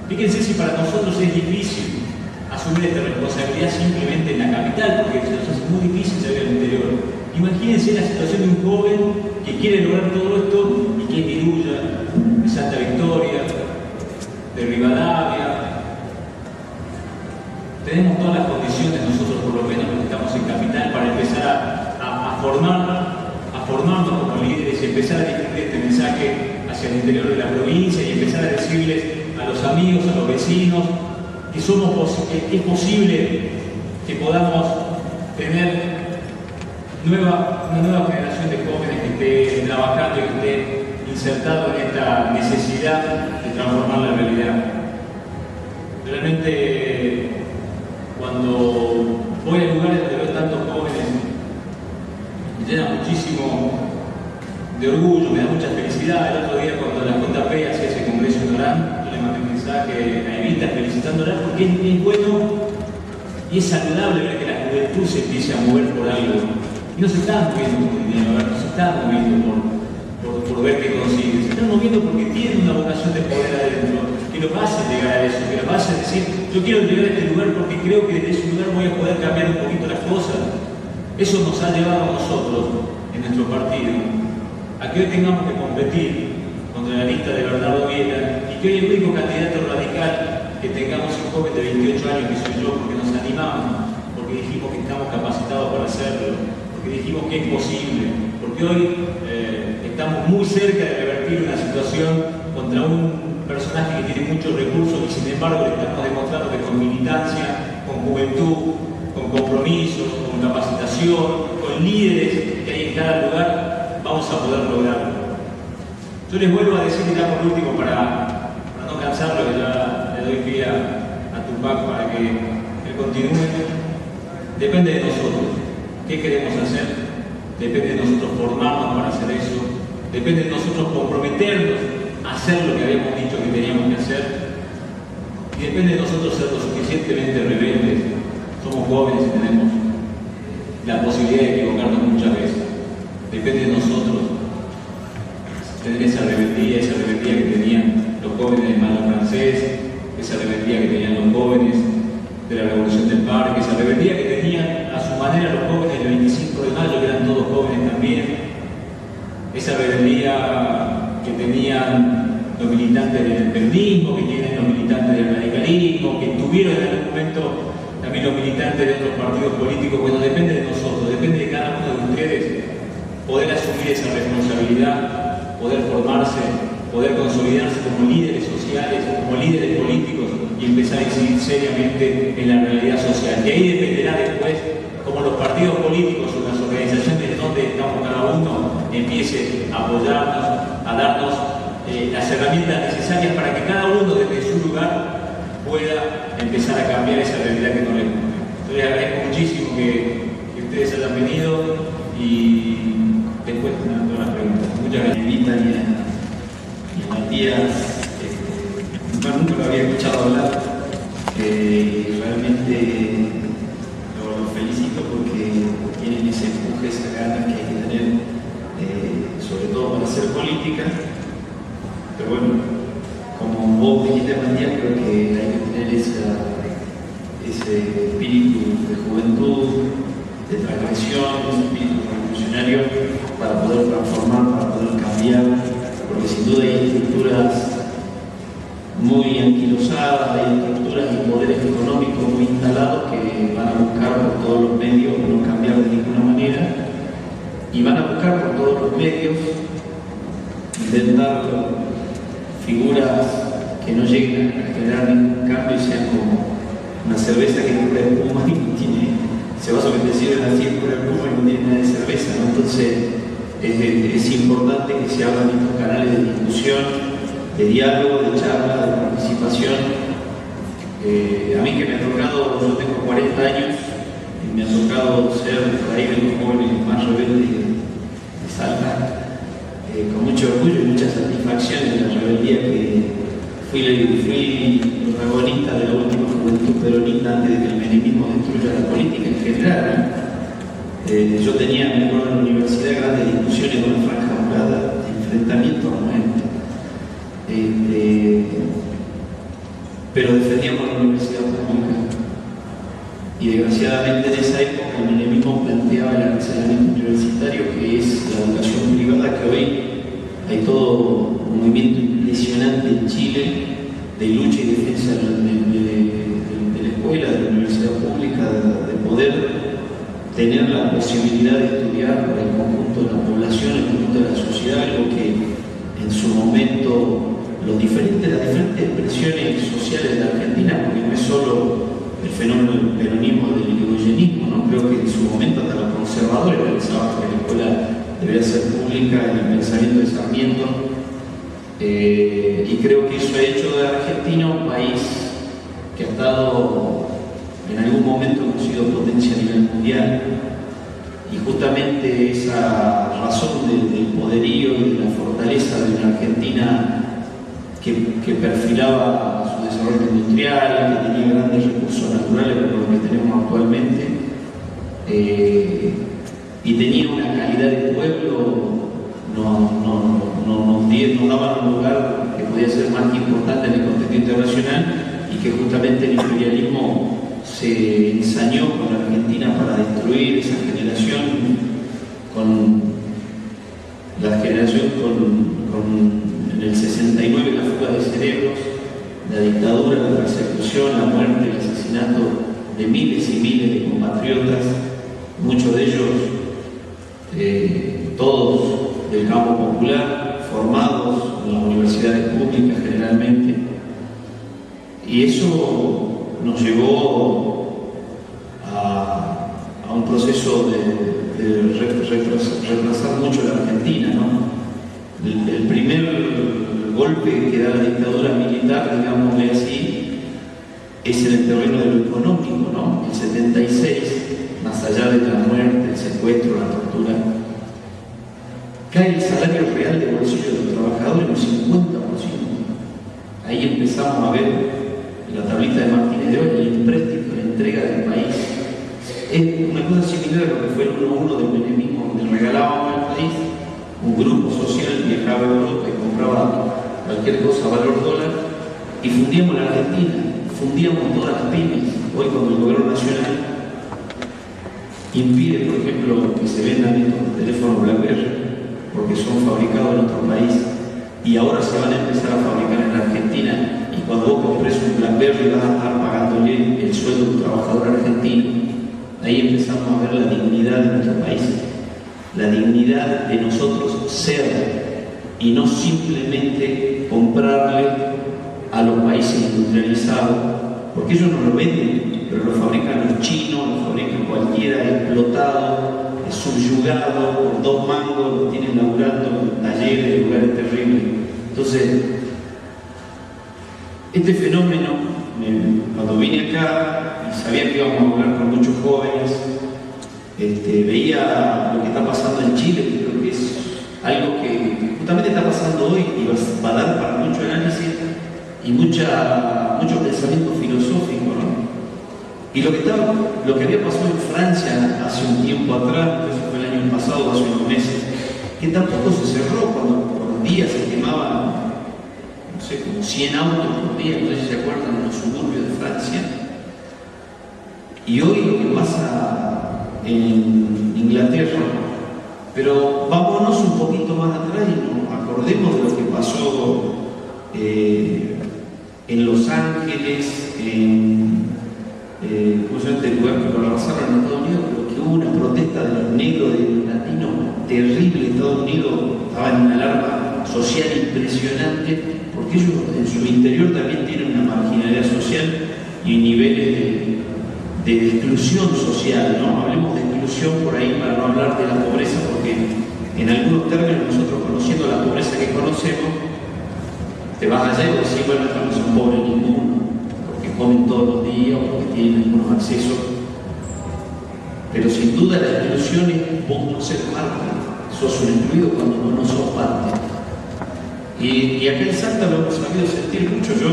Fíjense si para nosotros es difícil asumir esta responsabilidad simplemente en la capital, porque se nos hace muy difícil salir al interior. Imagínense la situación de un joven que quiere lograr todo esto y que es de Iruya, de Santa Victoria, de Rivadavia. Tenemos todas las condiciones nosotros, por lo menos los que estamos en capital, para empezar a formarnos como líderes y empezar a difundir este mensaje hacia el interior de la provincia y empezar a decirles a los amigos, a los vecinos, que es posible que podamos tener una nueva generación de jóvenes que esté trabajando y que esté insertado en esta necesidad de transformar la realidad. Realmente, cuando voy a lugares donde veo tantos jóvenes, me llena muchísimo de orgullo, me da mucha felicidad. El otro día, cuando la Junta P hacía ese congreso en Orán, yo le mandé un mensaje a Evita felicitándola porque es bueno y es saludable ver que la juventud se empiece a mover por algo. Y no se están moviendo por dinero, no se están moviendo por ver qué consiguen, se están moviendo porque tienen una vocación de poder adentro, que los hace llegar a eso, que los hace decir, yo quiero llegar a este lugar porque creo que desde ese lugar voy a poder cambiar un poquito las cosas. Eso nos ha llevado a nosotros, en nuestro partido, a que hoy tengamos que competir contra la lista de Bernardo Viera y que hoy el único candidato radical que tengamos un joven de 28 años, que soy yo, porque nos animamos, porque dijimos que estamos capacitados para hacerlo, porque dijimos que es posible, porque hoy estamos muy cerca de revertir una situación contra un personaje que tiene muchos recursos y sin embargo le estamos demostrando que con militancia, con juventud, con compromiso, con capacitación, con líderes que hay en cada lugar, vamos a poder lograrlo. Yo les vuelvo a decir ya por último, para no cansarlo, que ya le doy pie a Tupac para que él continúe. Depende de nosotros. ¿Qué queremos hacer? Depende de nosotros formarnos para hacer eso. depende de nosotros comprometernos a hacer lo que habíamos dicho que teníamos que hacer, y depende de nosotros ser lo suficientemente rebeldes. Somos jóvenes y tenemos la posibilidad de equivocarnos muchas veces. Depende de nosotros tener esa rebeldía que tenían los jóvenes del mando francés, esa rebeldía que tenían los jóvenes de la Revolución del Parque, esa rebeldía que tenían a su manera los jóvenes del 25 de mayo, que eran todos jóvenes también, esa rebeldía que tenían los militantes del peronismo, que tienen los militantes del radicalismo, que tuvieron en algún momento también los militantes de otros partidos políticos. Bueno, depende de nosotros, depende de cada uno de ustedes poder asumir esa responsabilidad, poder formarse, poder consolidarse como líderes sociales, como líderes políticos y empezar a incidir seriamente en la realidad social. Y ahí dependerá después cómo los partidos políticos o las organizaciones donde estamos cada uno empiecen a apoyarnos, a darnos las herramientas necesarias para que cada uno desde su lugar pueda empezar a cambiar esa realidad que no le gusta. Entonces agradezco muchísimo que ustedes hayan venido y después todas las preguntas. Muchas gracias. Y a Matías, nunca lo había escuchado hablar, realmente lo felicito porque tienen ese empuje, esa ganas que hay que tener, sobre todo para hacer política. Pero bueno, como vos dijiste, Matías, creo que hay que tener ese espíritu de juventud, de transgresión, ese espíritu revolucionario para poder transformar, para poder cambiar, porque sin duda hay estructuras muy anquilosadas, hay estructuras y poderes económicos muy instalados que van a buscar por todos los medios no cambiar de ninguna manera, y van a buscar por todos los medios intentar figuras que no lleguen a generar ningún cambio y sean como una cerveza que cura espuma y no tiene, se va a decir así, cura espuma y no tiene nada de cerveza, ¿no? Entonces es importante que se abran estos canales de discusión, de diálogo, de charla, de participación. A mí que me ha tocado, yo tengo 40 años y me ha tocado ser por ahí de los jóvenes más rebeldes de Salta, con mucho orgullo y mucha satisfacción en la rebeldía que fui protagonista de la última juventud peronista antes de que el menemismo destruya la política en general, ¿no? Yo tenía, me acuerdo, en la universidad grandes discusiones con la franja morada, de enfrentamiento a muerte. Pero defendíamos la universidad pública. Y desgraciadamente en esa época el menemismo planteaba el arancelamiento universitario, que es la educación privada, que hoy hay todo un movimiento impresionante en Chile de lucha y defensa de la escuela, de la universidad pública, de poder tener la posibilidad de estudiar para el conjunto de la población, el conjunto de la sociedad, algo que en su momento las diferentes expresiones sociales de la Argentina, porque no es solo el fenómeno del peronismo, del irigoyenismo, ¿no? Creo que en su momento hasta los conservadores pensaban que la escuela debería ser pública en el pensamiento de Sarmiento, y creo que eso ha hecho de Argentina un país que ha estado, en algún momento hemos sido potencia a nivel mundial, y justamente esa razón del poderío y de la fortaleza de una Argentina que perfilaba su desarrollo industrial, que tenía grandes recursos naturales como los que tenemos actualmente, y tenía una calidad de pueblo, nos daban un lugar que podía ser más que importante en el contexto internacional, y que justamente el imperialismo se ensañó con la Argentina para destruir esa generación, en el 69 la fuga de cerebros, la dictadura, la persecución, la muerte, el asesinato de miles y miles de compatriotas, muchos de ellos, todos del campo popular, formados en las universidades públicas generalmente, y eso nos llevó a un proceso de retrasar mucho la Argentina, ¿no? El primer golpe que da la dictadura militar, digámosle así, es en el terreno de lo económico, ¿no? El 76, más allá de la muerte, el secuestro, la tortura, cae el salario real de bolsillo de los trabajadores un 50%. Ahí empezamos a ver en la tablita de Martínez de hoy el empréstito, la entrega del país. Es una cosa similar a lo que fue el 1-1 del menemismo, donde regalábamos al país, un grupo social viajaba a Europa y compraba cualquier cosa a valor dólar y fundíamos la Argentina, fundíamos todas las pymes. Hoy cuando el gobierno nacional impide, por ejemplo, que se vendan estos teléfonos BlackBerry porque son fabricados en otro país y ahora se van a empezar a fabricar en la Argentina, y cuando vos compres un BlackBerry vas a estar pagándole el sueldo de un trabajador argentino. Ahí empezamos a ver la dignidad de nuestro país, la dignidad de nosotros ser y no simplemente comprarle a los países industrializados, porque ellos no lo venden, pero lo fabrican los chinos, lo fabrican cualquiera explotado, subyugado por 2 mangos, lo tienen laburando en talleres, en lugares terribles. Entonces, este fenómeno, cuando vine acá y sabía que íbamos a hablar con muchos jóvenes, veía lo que está pasando en Chile, que creo que es algo que justamente está pasando hoy y va a dar para mucho análisis y mucho pensamiento filosófico, ¿no? Y lo que había pasado en Francia hace un tiempo atrás, eso fue el año pasado, hace unos meses, que tampoco se cerró, cuando por día se quemaban, no sé, como 100 autos por día, no sé si se acuerdan, en los suburbios de Francia. Y hoy lo que pasa en Inglaterra, pero vámonos un poquito más atrás y nos acordemos de lo que pasó en Los Ángeles, ¿cómo se llama este lugar que lo arrasaron en Estados Unidos? Pero que hubo una protesta de los negros, de los latinos, terrible. Estados Unidos estaba en una alarma social impresionante, porque ellos en su interior también tienen una marginalidad social y niveles de exclusión social, ¿no? Hablemos de exclusión por ahí para no hablar de la pobreza, porque en algunos términos nosotros, conociendo la pobreza que conocemos, te vas allá y decís, bueno, estos no son pobres ninguno, porque comen todos los días o porque tienen algunos accesos. Pero sin duda la exclusión es vos no ser parte, sos un excluido cuando vos no sos parte. Y acá en Salta lo hemos sabido sentir mucho. Yo,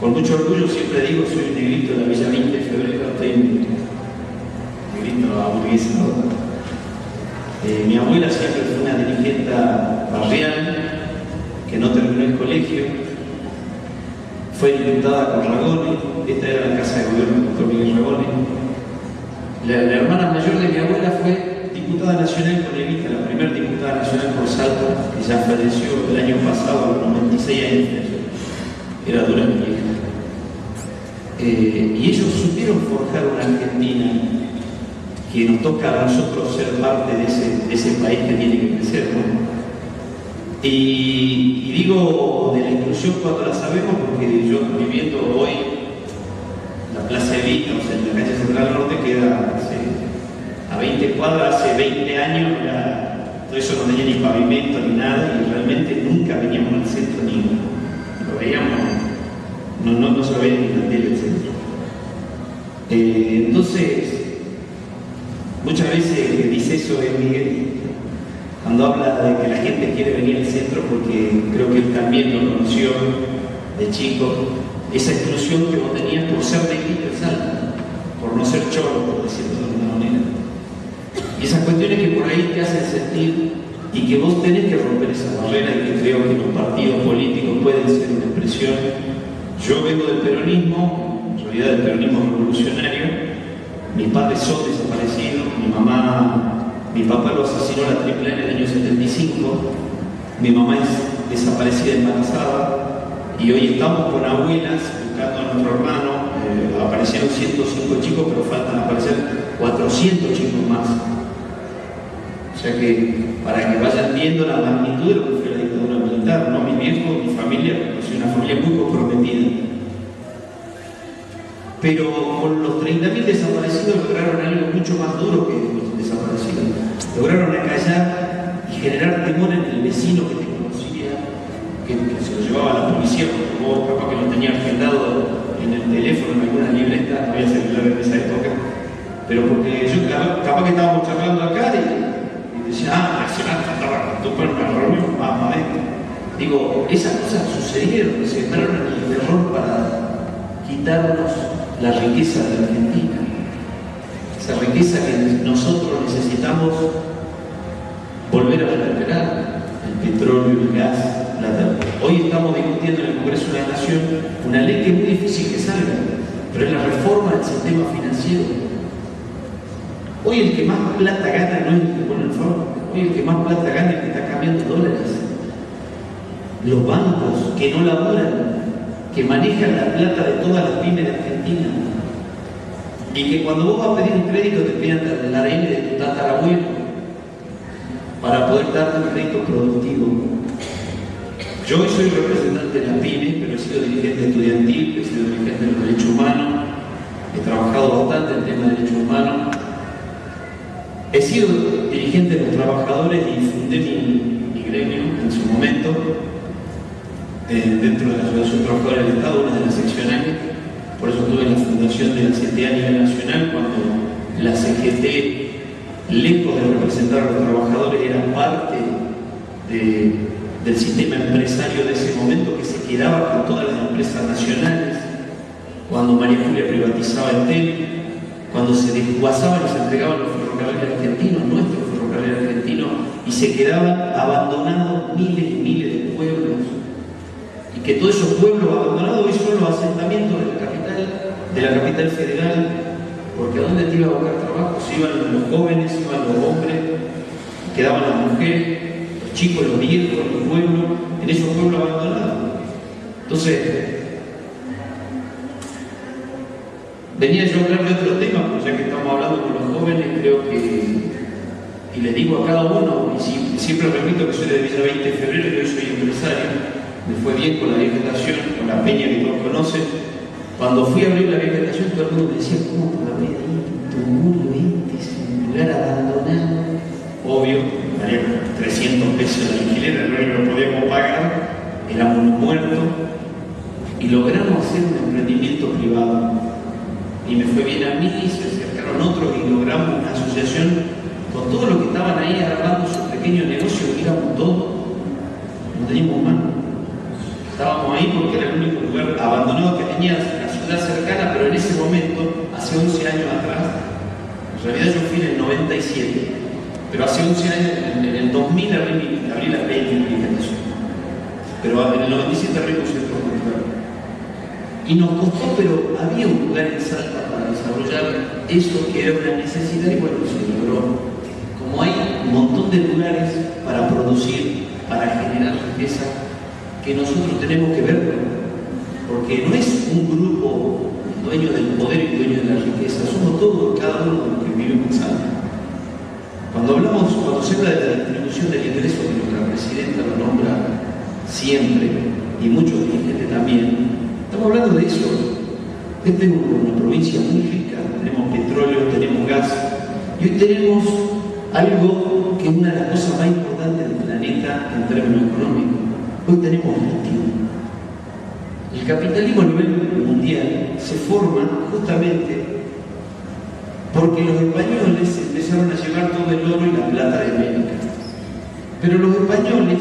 con mucho orgullo, siempre digo, soy un negrito de la Villa 20 de Febrero, estoy un negrito burguesa, ¿no? Mi abuela siempre fue una dirigente barrial que no terminó el colegio, fue diputada con Ragone, esta era la casa de gobierno del doctor Miguel Ragone. La hermana mayor de mi abuela fue diputada nacional con Evita, la primera diputada nacional por Salta, que ya falleció el año pasado, a los 96 años, era dura mi vieja. Y ellos supieron forjar una Argentina que nos toca a nosotros ser parte de ese país que tiene que crecer, ¿no? Y digo de la inclusión cuando la sabemos, porque yo viviendo hoy la Plaza Evita, o sea, en la calle Central Norte, queda a 20 cuadras, hace 20 años, todo eso no tenía ni pavimento ni nada, y realmente nunca veníamos al centro ni lo veíamos, no se lo veía ni en la tele el centro. Entonces, muchas veces dice eso Miguel, cuando habla de que la gente quiere venir al centro, porque creo que él también lo conoció de chico, esa exclusión que vos tenías por ser negrito en Salta, por no ser choro, por decirlo de alguna manera. Y esas cuestiones que por ahí te hacen sentir y que vos tenés que romper esa barrera, y que creo que los partidos políticos pueden ser una expresión. Yo vengo del peronismo, en realidad del peronismo revolucionario. Mis padres son desaparecidos, mi papá lo asesinó a la AAA en el año 75, mi mamá es desaparecida embarazada, y hoy estamos con abuelas buscando a nuestro hermano. Aparecieron 105 chicos, pero faltan aparecer 400 chicos más. O sea que, para que vayan viendo la magnitud de lo que fue la dictadura militar, ¿no? Mi viejo, mi familia, es una familia muy comprometida. Pero con los 30.000 desaparecidos lograron algo mucho más duro que los desaparecidos. Lograron acallar y generar temor en el vecino que te conocía, que se lo llevaba a la policía, porque vos capaz que lo tenía agendado en el teléfono, en alguna libreta, no había celular en esa época, pero porque yo capaz que estábamos charlando acá Y decía, Nacional faltaba tú para una reunión, vamos a ver. Digo, esas cosas sucedieron, se entraron en el error para quitarnos la riqueza de la Argentina. Esa riqueza que nosotros necesitamos volver a recuperar, el petróleo, el gas, la. Hoy estamos discutiendo en el Congreso de la Nación una ley que es muy difícil que salga, pero es la reforma del sistema financiero. Hoy el que más plata gana no es el que pone el favor, hoy el que más plata gana es el que está cambiando dólares. Los bancos que no laburan, que manejan la plata de todas las pymes de Argentina, y que cuando vos vas a pedir un crédito te pidan el ADN de tu tatarabuelo para poder darte un crédito productivo. Yo hoy soy representante de la pyme, pero he sido dirigente estudiantil, he sido dirigente de los derechos humanos, he trabajado bastante en temas de derechos humanos, he sido dirigente de los trabajadores y fundé mi gremio en su momento, dentro de la Asociación de Trabajadores del Estado, una de las seccionales. Por eso estuve en la fundación de la CTA a nivel nacional, cuando la CGT, lejos de representar a los trabajadores, era parte del sistema empresario de ese momento, que se quedaba con todas las empresas nacionales. Cuando María Julia privatizaba el TEN, cuando se desguazaban y se entregaban los ferrocarriles argentinos, nuestros ferrocarriles argentinos, y se quedaban abandonados miles y miles de pueblos. Y que todos esos pueblos abandonados hoy son los asentamientos de la capital federal, porque ¿a dónde te iba a buscar trabajo? Se iban los jóvenes, iban los hombres, quedaban las mujeres, los chicos, los viejos, los pueblos, en esos pueblos abandonados. Entonces, venía yo a hablar de otro tema, pero ya que estamos hablando con los jóvenes, creo que, y les digo a cada uno, y siempre repito que soy de Villa 20 de Febrero, yo soy empresario, me fue bien con la vegetación, con la peña que todos conocen. Cuando fui a abrir la vegetación, todo el mundo me decía, ¿cómo puedo abrir ahí un tumulto, un lugar abandonado? Obvio, valía 300 pesos de alquiler, no lo podíamos pagar, éramos muertos, y logramos hacer un emprendimiento privado. Y me fue bien a mí, se acercaron otros y logramos una asociación con todos los que estaban ahí armando sus pequeños negocios, que éramos todos, no teníamos mano. Estábamos ahí porque era el único lugar abandonado que tenía la ciudad cercana, pero en ese momento, hace 11 años atrás, en realidad yo fui en el 97, pero hace 11 años, en el 2000 abrí la peña en vegetación, pero en el 97 abrimos el lugar. Y nos costó, pero había un lugar en Salta para desarrollar eso que era una necesidad, y bueno, se logró. Como hay un montón de lugares para producir, para generar riqueza, que nosotros tenemos que verlo, porque no es un grupo dueño del poder y dueño de la riqueza, somos todos, cada uno de los que vivimos en Salta. Cuando se habla de la distribución del ingreso, que nuestra presidenta lo nombra siempre, y muchos dirigentes también, estamos hablando de eso. Esta es una provincia muy rica, tenemos petróleo, tenemos gas, y hoy tenemos algo que es una de las cosas más importantes del planeta en términos económicos. Hoy tenemos litio. El capitalismo a nivel mundial se forma justamente porque los españoles empezaron a llevar todo el oro y la plata de América. Pero los españoles,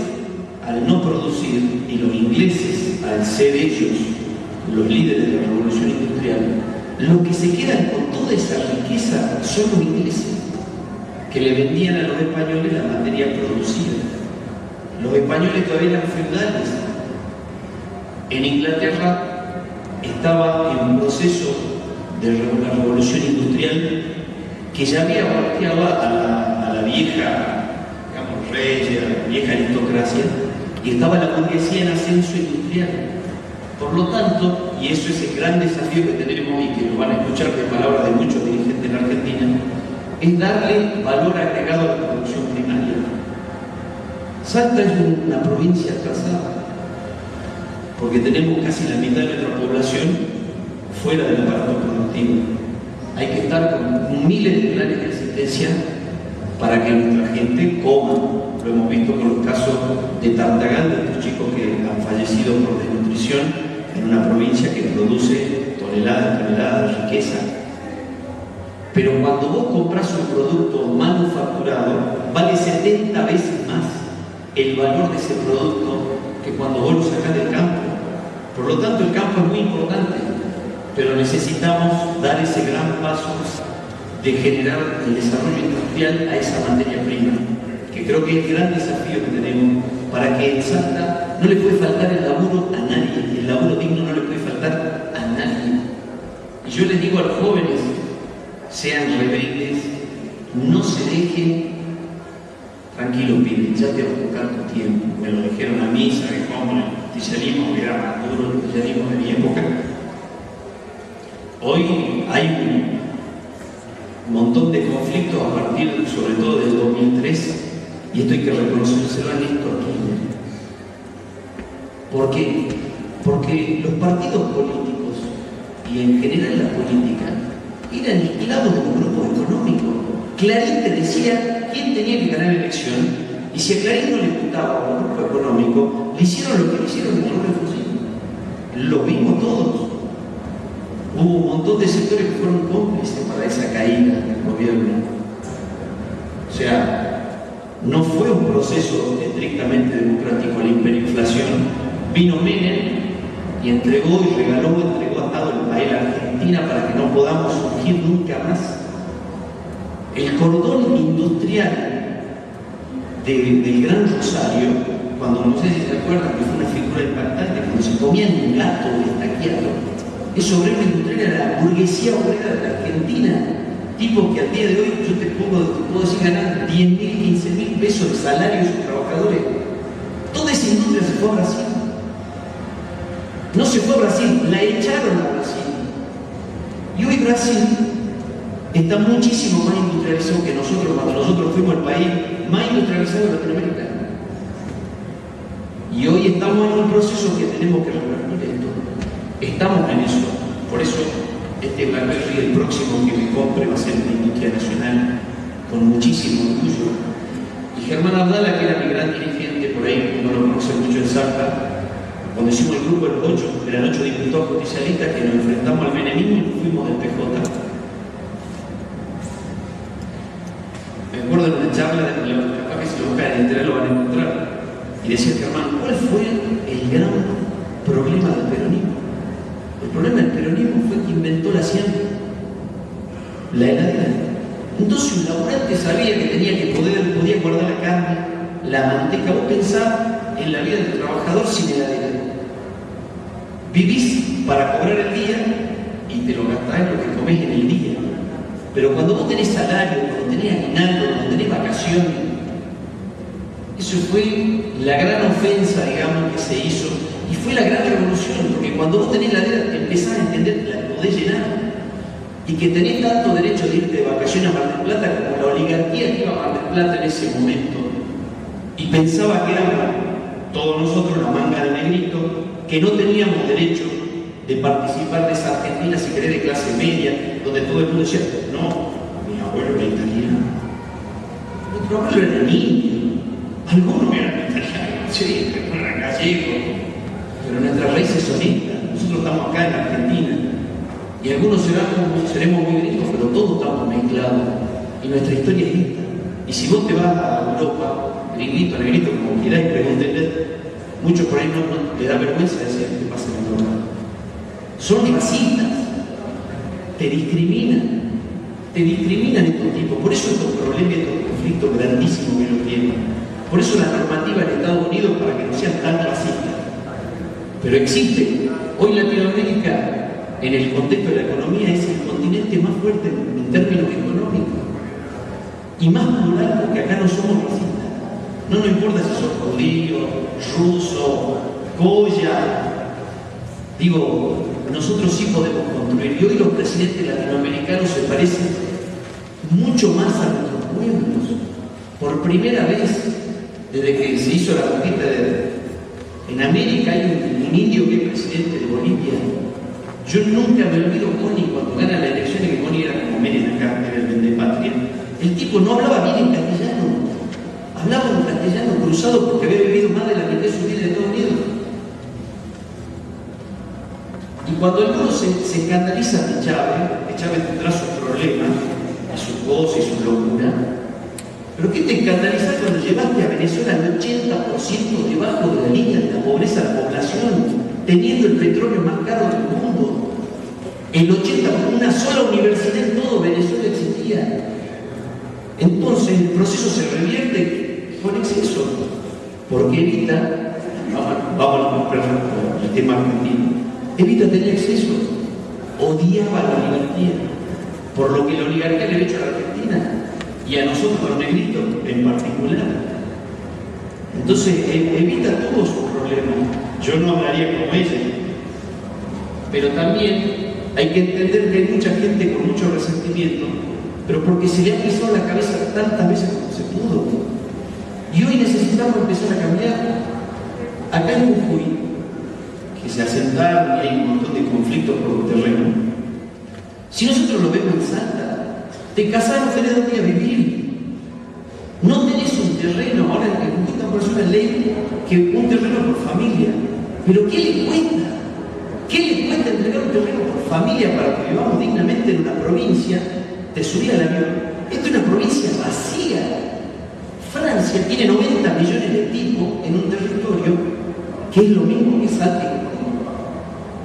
al no producir, y los ingleses, al ser ellos los líderes de la revolución industrial, los que se quedan con toda esa riqueza son los ingleses, que le vendían a los españoles la materia producida. Los españoles todavía eran feudales. En Inglaterra estaba en un proceso de la revolución industrial que ya había volteado a la vieja, digamos, reyes, a la vieja aristocracia, y estaba la burguesía en ascenso industrial. Por lo tanto, y eso es el gran desafío que tenemos y que lo van a escuchar de palabras de muchos dirigentes en Argentina, es darle valor agregado a la producción primaria. Salta es una provincia atrasada, porque tenemos casi la mitad de nuestra población fuera del aparato productivo. Hay que estar con miles de planes de asistencia para que nuestra gente coma. Lo hemos visto con los casos de Tartagal, de estos chicos que han fallecido por desnutrición en una provincia que produce toneladas y toneladas de riqueza. Pero cuando vos compras un producto manufacturado, vale 70 veces más el valor de ese producto que cuando vos lo sacás del campo. Por lo tanto, el campo es muy importante, pero necesitamos dar ese gran paso de generar el desarrollo industrial a esa materia prima, que creo que es el gran desafío que tenemos para que en Salta no le puede faltar el laburo a nadie, el laburo digno no le puede faltar a nadie. Y yo les digo a los jóvenes, sean rebeldes, no se dejen. Tranquilo, pibe, ya te va a tocar tu tiempo. Me lo dijeron a mí, ¿sabes cómo? El justicialismo era más duro, el justicialismo de mi época. Hoy hay un montón de conflictos a partir, sobre todo del 2003, y esto hay que reconocérselo a Néstor Kirchner. ¿Por qué? Porque los partidos políticos, y en general la política, eran esclavos de un grupo económico. Clarín te decía quién tenía que ganar la elección, y si a Clarín no le gustaba un grupo económico, le hicieron lo que le hicieron en el Fusil. Lo vimos todos. Hubo un montón de sectores que fueron cómplices para esa caída del gobierno. O sea, no fue un proceso estrictamente democrático la hiperinflación. Vino Menem y entregó y entregó atado el país a la Argentina para que no podamos surgir nunca más. El cordón industrial del Gran Rosario, cuando no sé si se acuerdan que fue una figura impactante, cuando se comían un gato destaqueado, ese obrero industrial era la burguesía obrera de la Argentina, tipo que al día de hoy yo te puedo decir ganar 10.000, 15.000 pesos de salario a sus trabajadores. Toda esa industria se fue a Brasil. No se fue a Brasil, la echaron a Brasil. Y hoy Brasil está muchísimo más industrializado que nosotros cuando nosotros fuimos el país más industrializado de Latinoamérica. Y hoy estamos en un proceso que tenemos que revertir esto. Estamos en eso. Por eso este BlackBerry, el próximo que me compre, va a ser una industria nacional con muchísimo orgullo. Y Germán Abdala, que era mi gran dirigente, por ahí no lo conoce mucho en Salta, cuando hicimos el grupo de los 8, eran 8 diputados justicialistas que nos enfrentamos al menemismo y nos fuimos del PJ. Me acuerdo de una charla, capaz que si lo buscan en internet lo van a encontrar, y decía Germán, ¿cuál fue el gran problema del peronismo? El problema del peronismo fue que inventó la siembra, la heladera. Entonces un laburante sabía que podía guardar la carne, la manteca. Vos pensás en la vida del trabajador sin heladera. Vivís para cobrar el día y te lo gastás en lo que comés en el día. Pero cuando vos tenés salario, cuando tenés aguinaldo, cuando tenés vacaciones, eso fue la gran ofensa, digamos, que se hizo. Y fue la gran revolución, porque cuando vos tenés heladera te empezás a entender que la podés llenar. Y que tenés tanto derecho de irte de vacaciones a Mar del Plata como la oligarquía que iba a Mar del Plata en ese momento. Y pensaba que éramos todos nosotros la manga de negrito, que no teníamos derecho de participar de esa Argentina, si querés, de clase media, donde todo el mundo decía, no, mi abuelo era italiano, nuestro abuelo era indio, algunos eran italianos, sí, algunos eran gallegos, pero nuestras raíces son estas. Nosotros estamos acá en Argentina, y algunos seremos muy gringos, pero todos estamos mezclados, y nuestra historia es esta. Y si vos te vas a Europa, gringuito, negrito, como quieras, y pregúntenle, muchos por ahí no le da vergüenza decir qué pasa en Europa. Son racistas, te discriminan estos tipos. Por eso estos problemas, estos conflictos grandísimos que los tienen. Por eso la normativa en Estados Unidos para que no sean tan racistas. Pero existe. Hoy Latinoamérica, en el contexto de la economía, es el continente más fuerte en términos económicos. Y más plural, porque acá no somos racistas. No nos importa si sos judío, ruso, goya. Digo, nosotros sí podemos construir. Y hoy los presidentes latinoamericanos se parecen mucho más a nuestros pueblos. Por primera vez, desde que se hizo la conquista en América, hay un indio que es presidente de Bolivia. Yo nunca me olvido Moni cuando gana la elección, que Moni era como Menem acá, era el vendepatria. El tipo no hablaba bien en castellano. Hablaba un castellano cruzado porque había vivido más de la mitad de su vida en Estados Unidos. Y cuando alguno se escandaliza de Chávez tendrá sus problemas, cosas y su locura. Pero ¿qué te escandaliza cuando llevaste a Venezuela al 80% debajo de la línea de la pobreza de la población, teniendo el petróleo más caro del mundo? El 80%, una sola universidad en todo Venezuela existía. Entonces el proceso se revierte con exceso, porque Evita, vamos al tema argentino, Evita tenía exceso, odiaba la oligarquía, por lo que la oligarquía le había hecho a la Argentina y a nosotros los negritos en particular. Entonces Evita tuvo sus problemas, yo no hablaría como ella, pero también hay que entender que hay mucha gente con mucho resentimiento, pero porque se le ha pisado la cabeza tantas veces como se pudo. Y hoy necesitamos empezar a cambiar. Acá en Jujuy, que se asentaron y hay un montón de conflictos por el terreno, si nosotros lo vemos en Salta, te casás, no tenés dónde vivir. No tenés un terreno, ahora en Jujuy estamos por una ley que un terreno por familia. Pero ¿qué le cuesta? ¿Qué le cuesta entregar un terreno por familia para que vivamos dignamente en una provincia? Te subí al avión. Esta es una provincia vacía. Francia tiene 90 millones de tipos en un territorio que es lo mismo que Salta.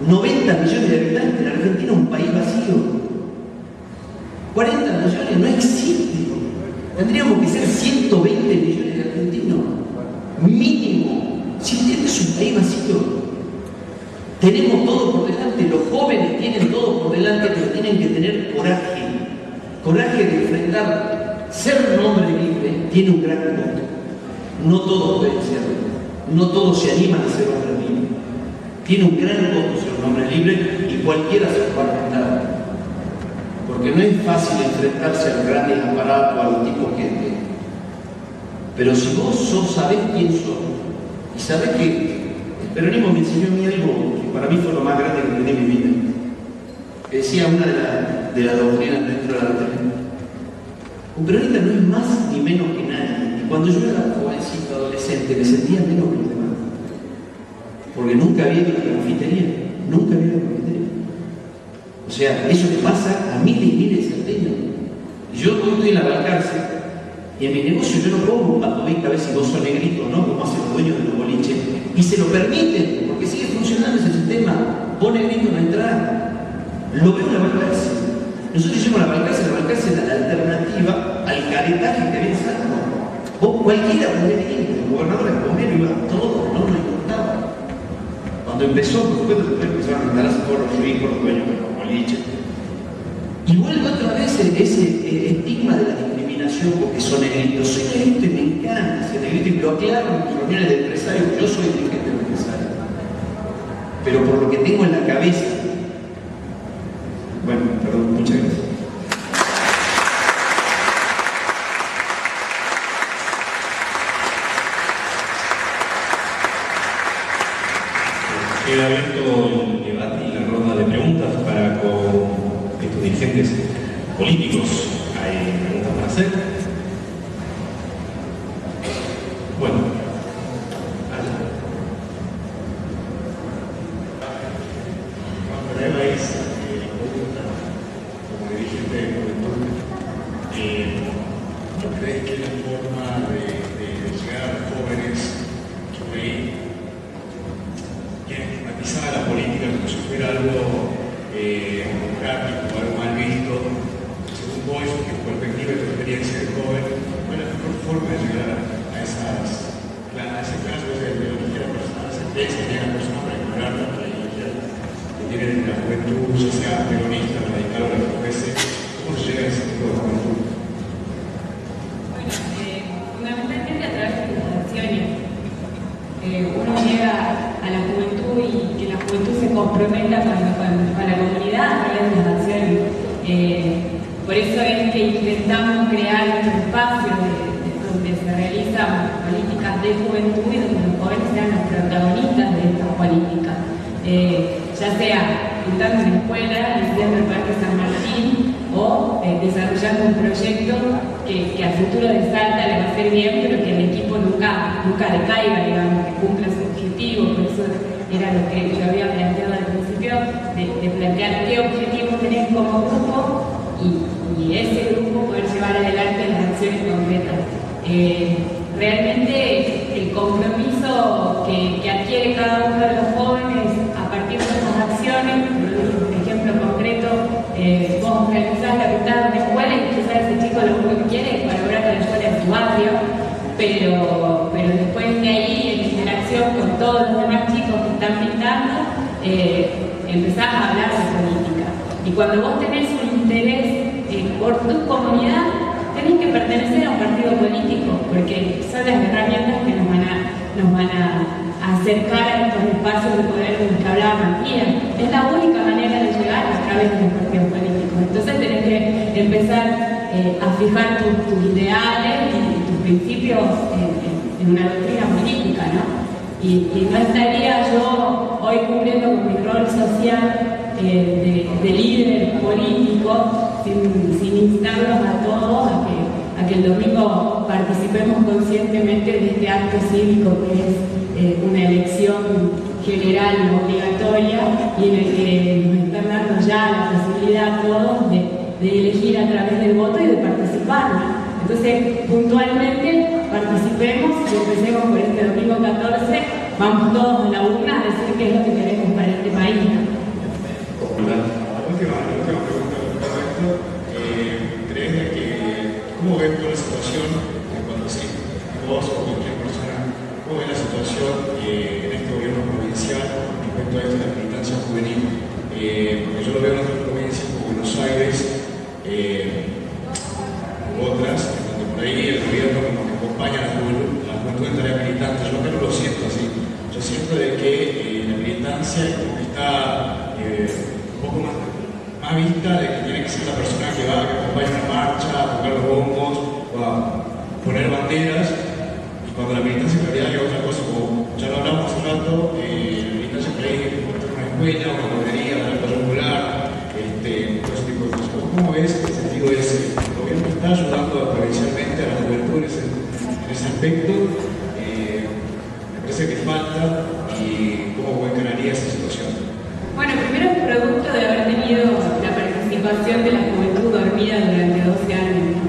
90 millones de habitantes. En Argentina un país vacío. 40 millones no existe. Tendríamos que ser 120 millones de argentinos. Mínimo. Si este es un país vacío. Tenemos todo por delante, los jóvenes tienen todo por delante, pero tienen que tener coraje. Coraje de enfrentar. Ser un hombre libre tiene un gran costo. No todos pueden serlo. No todos se animan a ser hombres libres. Tiene un gran costo ser un hombre libre y cualquiera se va a enfrentar. Porque no es fácil enfrentarse a los grandes aparatos, a los tipos que... Pero si vos sabés quién sos y sabés que el peronismo me enseñó a mí algo que para mí fue lo más grande que aprendí en mi vida. Decía una de las doctrinas dentro de la doctrina. Un peronista no es más ni menos que nadie. Y cuando yo era jovencito, adolescente, me sentía menos que los demás. Porque nunca había ido a la confitería. Nunca había ido a la confitería. O sea, eso le pasa a miles y miles de salteños. Yo estoy en la Balcarce y en mi negocio yo no pongo un pato a ver si vos sos negrito o no, como hacen los dueños de los boliches. Y se lo permiten, porque sigue funcionando ese sistema. Vos negrito no entrás. Lo veo en la Balcarce. Nosotros hicimos la Balcarce es la alternativa al caretaje que había en Salta. Vos cualquiera podía ir, el gobernador de comer iba todo, no le importaba. Cuando empezó, por supuesto, después empezaron a instalarse todos los ricos, los dueños de los boliches. Y vuelve otra vez ese estigma de la discriminación porque son negritos. Soy negrito y me encanta ser negrito y lo aclaro en mis reuniones de empresarios. Yo soy dirigente empresario. Pero por lo que tengo en la cabeza. Bueno, perdón, muchas gracias. Queda abierto el debate y la ronda de preguntas para con estos dirigentes políticos. ¿Hay preguntas para hacer? Bueno, allá. El problema es la pregunta, como dirigente de juventud, ¿no crees que la forma de llegar a los jóvenes hoy quiere estigmatizar a la política como si fuera algo democrático, algo mal visto? Según vos, que tu perspectiva y tu experiencia de joven, ¿cuál es la mejor forma de llegar a ese caso de elegir a personas, esa experiencia que tiene la persona para ignorar la ideología que tiene la juventud, ya sea peronista, radical o la que fuese? ¿Cómo se llega a ese tipo de juventud? Bueno, fundamentalmente a través de las acciones. Uno llega a la juventud y que la juventud se comprometa con la comunidad a través de las acciones. Por eso es que intentamos crear nuestro espacio donde se realizan políticas de juventud y donde los jóvenes sean los protagonistas de estas políticas. Ya sea juntando una escuela, limpiando el Parque San Martín o desarrollando un proyecto que al futuro de Salta le va a hacer bien, pero que el equipo nunca decaiga, digamos, que cumpla su objetivo. Por eso era lo que yo había planteado al principio, de plantear qué objetivo tenés como grupo y ese grupo poder llevar Realmente el compromiso que adquiere cada uno de los jóvenes a partir de estas acciones, por ejemplo concreto, vos realizás la pintada de una escuela y quizás ese chico lo único que quiere es colaborar con la escuela de su barrio, pero después de ahí, en interacción con todos los demás chicos que están pintando, empezás a hablar de política. Y cuando vos tenés un interés por tu comunidad, tenés que pertenecer a un partido político, porque son las herramientas que nos van a acercar a estos espacios de poder de los que hablaba Matías. Es la única manera de llegar a través de los partidos políticos. Entonces tenés que empezar a fijar tus ideales y tus principios en una doctrina política, ¿no? Y no estaría yo hoy cumpliendo con mi rol social de líder político sin instarlos a todos a que el domingo participemos conscientemente de este acto cívico que es una elección general obligatoria y en el que nos están dando ya la posibilidad a todos de elegir a través del voto y de participar. Entonces, puntualmente participemos y empecemos por este domingo 14, vamos todos a la urna a decir qué es lo que queremos para este país. La última pregunta respecto a esto, ¿crees de que, cómo ves toda la situación cuando vos o cualquier persona, cómo ves la situación en este gobierno provincial respecto a esto de la militancia juvenil? Porque yo lo veo en otras provincias como Buenos Aires u otras, donde por ahí el gobierno como que acompaña a la juventud en tarea militante. Yo acá no lo siento así. Yo siento de que la militancia como que está un poco más vista de que tiene que ser la persona que va, que acompaña una marcha, a tocar los bombos, o a poner banderas, y cuando la militancia en realidad es otra cosa, como ya lo hablamos hace rato, la militancia por ahí es una escuela, una guardería, una escuela popular, todo ese tipo de cosas. ¿Cómo ves el sentido ese? ¿El gobierno está ayudando provincialmente a la juventud en ese aspecto? Me parece que falta, y ¿cómo encararía esa situación? Bueno, primero es producto de haber tenido la participación de la juventud dormida durante 12 años, ¿no?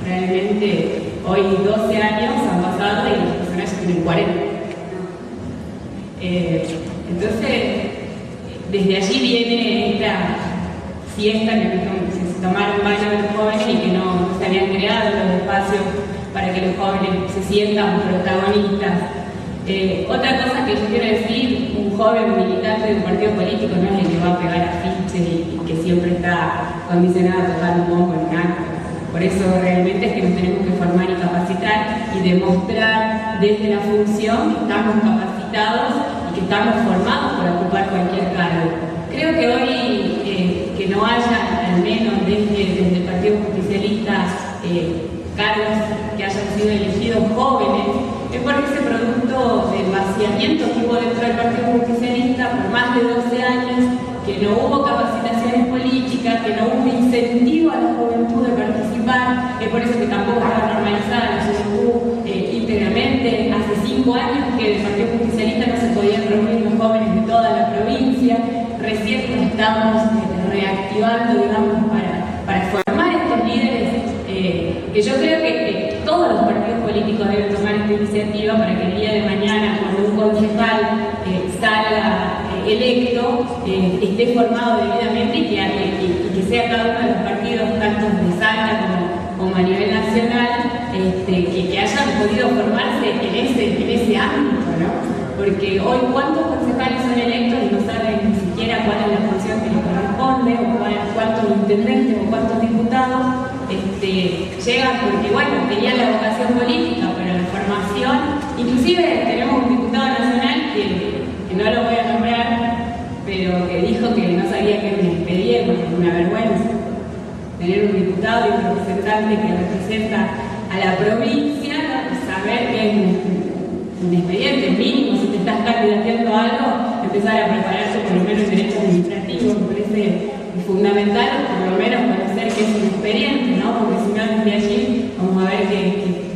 Realmente hoy 12 años han pasado y las personas ya tienen 40. Entonces, desde allí viene esta fiesta en la que se tomaron baño los jóvenes y que no se habían creado los espacios para que los jóvenes se sientan protagonistas. Otra cosa que yo quiero decir, un joven militante de un partido político no es el que va a pegar afiches y que siempre está condicionado a tocar un bombo en un acto. Por eso realmente es que nos tenemos que formar y capacitar y demostrar desde la función que estamos capacitados y que estamos formados para ocupar cualquier cargo. Creo que hoy que no haya, al menos desde el Partido Justicialista, cargos que hayan sido elegidos jóvenes, es porque ese producto del vaciamiento que hubo dentro del Partido Justicialista por más de 12 años, que no hubo capacitaciones políticas, que no hubo incentivo a la juventud de participar, es por eso que tampoco estaba normalizada la juventud íntegramente. Hace 5 años que del Partido Justicialista no se podían reunir los jóvenes de toda la provincia, recién nos estamos reactivando, digamos, para formar estos líderes, que yo creo que todos los partidos políticos deben tomar esta iniciativa para que el día de mañana, cuando un concejal salga electo, esté formado debidamente y que sea cada uno de los partidos, tanto de Salta como a nivel nacional, que hayan podido formarse en ese ámbito, ¿no? Porque hoy cuántos concejales son electos y no saben ni siquiera cuál es la función que les corresponde, o cuántos intendentes o cuántos diputados llegan porque, bueno, tenían la vocación política, pero la formación, inclusive tenemos un diputado nacional que no lo voy a nombrar, pero que dijo que no sabía qué me pedía, porque es una vergüenza tener un diputado y un representante que representa a la provincia, ¿no? Saber que es un expediente mínimo, si te estás candidateando a algo, empezar a prepararse por lo menos en derecho administrativo, me parece fundamental, por lo menos conocer que es un expediente, ¿no? Porque si no, desde allí vamos a ver que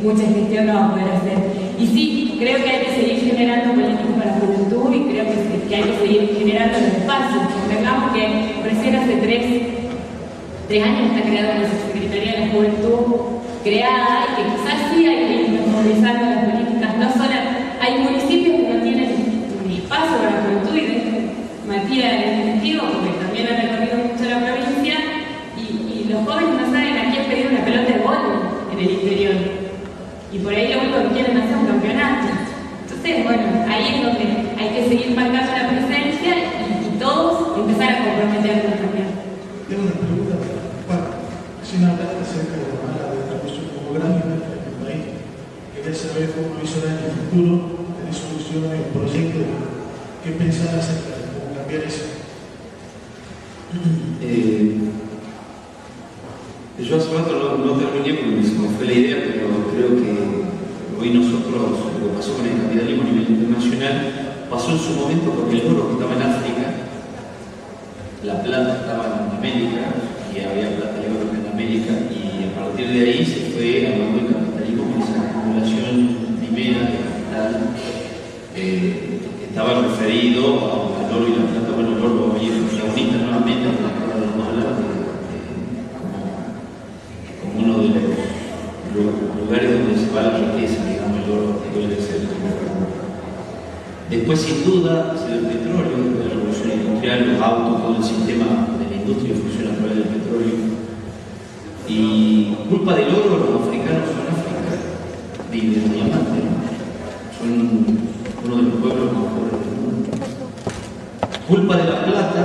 mucha gestión no va a poder hacer. Y sí, creo que hay que seguir generando políticas para la juventud y creo que hay que seguir generando los espacios. Convengamos que recién hace 3 años está creada la Secretaría de la Juventud, creada y que no saben a quién pedir una pelota de vóley en el interior. Y por ahí lo único que quieren hacer es un campeonato. Entonces, bueno, ahí es donde hay que seguir marcando la presencia y todos empezar a comprometernos también. Tengo una pregunta, bueno, sin hablar acerca de la cuestión demográfica en el país, quería saber cómo visualizar en el futuro, tener soluciones, proyectos, qué pensar acerca de cómo cambiar eso. Yo hace rato no terminé porque se me fue la idea, pero creo que hoy nosotros, lo que pasó con el capitalismo a nivel internacional, pasó en su momento porque el oro que estaba en África, la plata estaba en América, y había plata de oro en América, y a partir de ahí se fue hablando del capitalismo con esa acumulación primera de capital que estaba referido al oro y la plata. Bueno, el oro hoy es protagonista nuevamente en la cara del dólar como uno de los lugares donde se va la riqueza, digamos, el oro debe ser el primer. Después, sin duda, ha sido el petróleo, la revolución industrial, los autos, todo el sistema de la industria funciona a través del petróleo. Y culpa del oro, los africanos son África, viven de diamante, ¿no? Son uno de los pueblos más pobres del mundo. Culpa de la plata,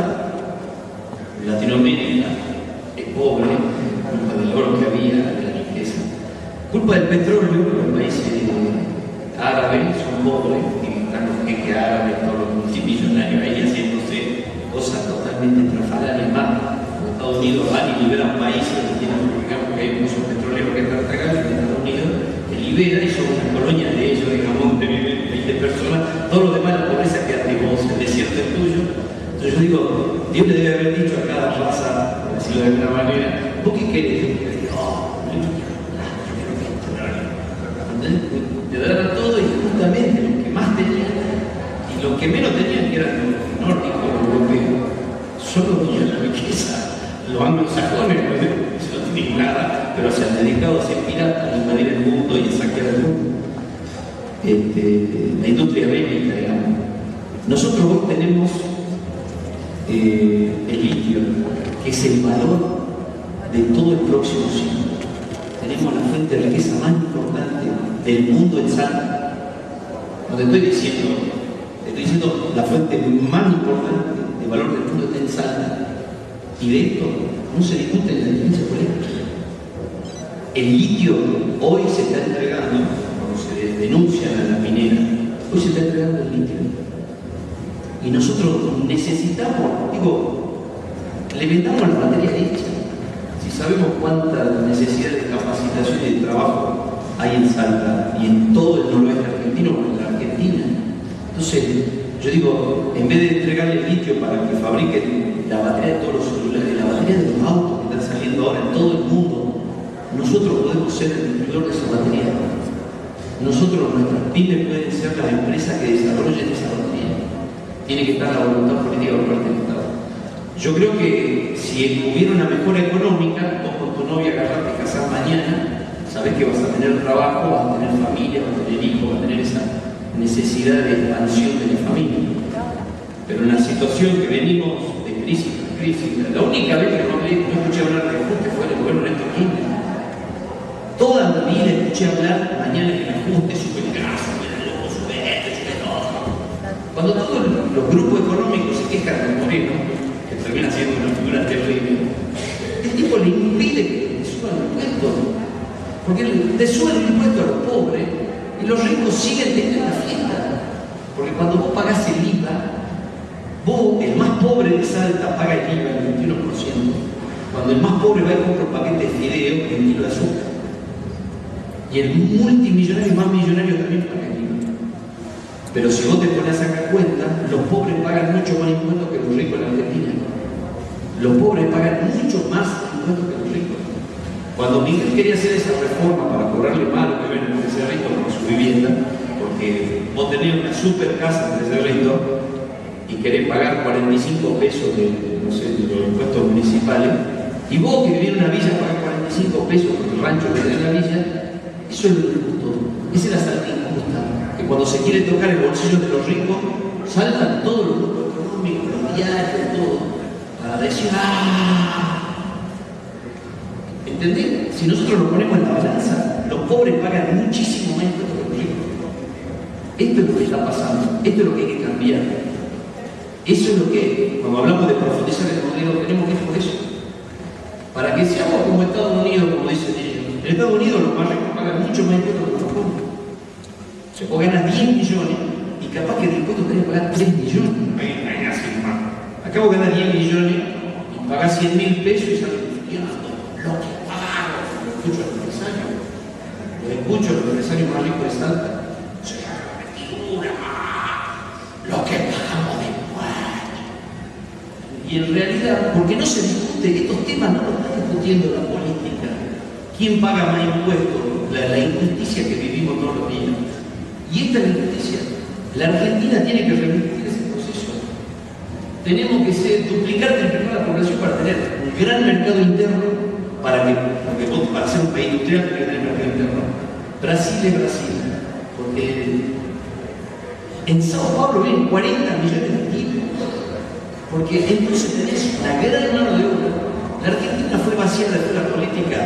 Latinoamérica es pobre, culpa del oro que había, de la riqueza. Culpa del petróleo, los países árabes son pobres, y están los jeques árabes, todos los multimillonarios ahí haciéndose cosas totalmente estrafalarias más. Los Estados Unidos van y liberan países que tienen, digamos, que hay muchos petroleros que están atacando, y Estados Unidos que libera y son una colonia de ellos, digamos, donde viven 20 personas, todo lo demás, la pobreza queda de vos, el desierto es tuyo. Entonces yo digo, Dios le debe haber dicho a cada raza, por decirlo de alguna manera, ¿vos qué querés? Le daban todo y justamente los que más tenían y los que menos tenían, que eran los nórdicos, los europeos, solo tenían la riqueza. Los anglosajones no tienen nada, pero se han dedicado a ser piratas, a invadir el mundo y a saquear el mundo. La industria bélica, digamos. Nosotros hoy tenemos el litio, que es el valor de todo el próximo siglo. Tenemos la fuente de riqueza más importante del mundo en Salta. No te estoy diciendo la fuente más importante de valor del mundo está en Salta. Y de esto no se discute en la dirigencia política. El litio hoy se está entregando, cuando se denuncia a la minera, hoy se está entregando el litio. Y nosotros necesitamos, le vendamos la batería hecha. Si sabemos cuánta necesidad de capacitación y de trabajo hay en Salta y en todo el noroeste argentino, como en la Argentina. Entonces, yo digo, en vez de entregarle el litio para que fabriquen la batería de todos los celulares, la batería de los autos que están saliendo ahora en todo el mundo, nosotros podemos ser el distribuidor de esa batería. Nosotros, nuestras pymes pueden ser las empresas que desarrollen esa batería. Tiene que estar la voluntad política por parte del Estado. Yo creo que si hubiera una mejora económica, vos con tu novia agarrarte a casar mañana, sabés que vas a tener trabajo, vas a tener familia, vas a tener hijos, vas a tener esa necesidad de expansión de la familia. Pero en la situación que venimos de crisis tras crisis, la única vez que no escuché hablar de ajuste fue en el gobierno de Néstor Kirchner. Toda mi vida escuché hablar mañana que el ajuste sube el gas, sube esto, sube lo otro. Cuando todos los grupos económicos se quejan de Moreno, que termina siendo una figura terrible, el tipo le impide que le suban los impuestos, porque le suben el impuesto a los pobres y los ricos siguen teniendo la fiesta. Porque cuando vos pagás el IVA, vos, el más pobre de Salta, paga el IVA el 21%. Cuando el más pobre va y compra un paquete de fideos y un kilo de azúcar. Y el multimillonario más millonario también paga el IVA. Pero si vos te pones a sacar cuenta, los pobres pagan mucho más impuestos que los ricos en Argentina. Los pobres pagan mucho más impuestos que los ricos. Cuando Miguel quería hacer esa reforma para cobrarle más a los que ven en ese rico por su vivienda, porque vos tenés una super casa en ese rico y querés pagar 45 pesos de los impuestos municipales, y vos que vivís en una villa pagás 45 pesos por el rancho que tenés en la villa, eso es lo injusto. Esa es la salta injusta, que cuando se quiere tocar el bolsillo de los ricos, saltan todos los grupos económicos, los diarios, todo, para decir, ¡ah! ¿Entendés? Si nosotros lo ponemos en la balanza, los pobres pagan muchísimo más impuestos que los ricos. Esto es lo que está pasando, esto es lo que hay que cambiar. Eso es lo que, cuando hablamos de profundizar el modelo, tenemos que ir por eso. Para que seamos como Estados Unidos, como dicen ellos. En Estados Unidos los más ricos pagan mucho más impuestos que los pobres. O ganas 10 millones y capaz que de impuestos tenés que pagar 3 millones. Ahí hacen más. Acá vos ganás 10 millones y pagás 100.000 pesos y sales estudiando. Lo que pago. Lo escucho a los empresarios. Lo escucho a los empresarios más ricos de Salta. Lo que pagamos después. Y en realidad, porque no se discute, estos temas no los está discutiendo la política. ¿Quién paga más impuestos? La injusticia que vivimos todos los días. Y esta es la injusticia. La Argentina tiene que revertir ese proceso. Tenemos que duplicar, triplicar la población para tener un gran mercado interno, porque vos, para ser un país industrial, tenés que tener mercado interno. Brasil es Brasil. Porque en Sao Paulo vienen 40 millones de tipos. Porque entonces tenés una gran mano de obra. La Argentina fue vaciada de la política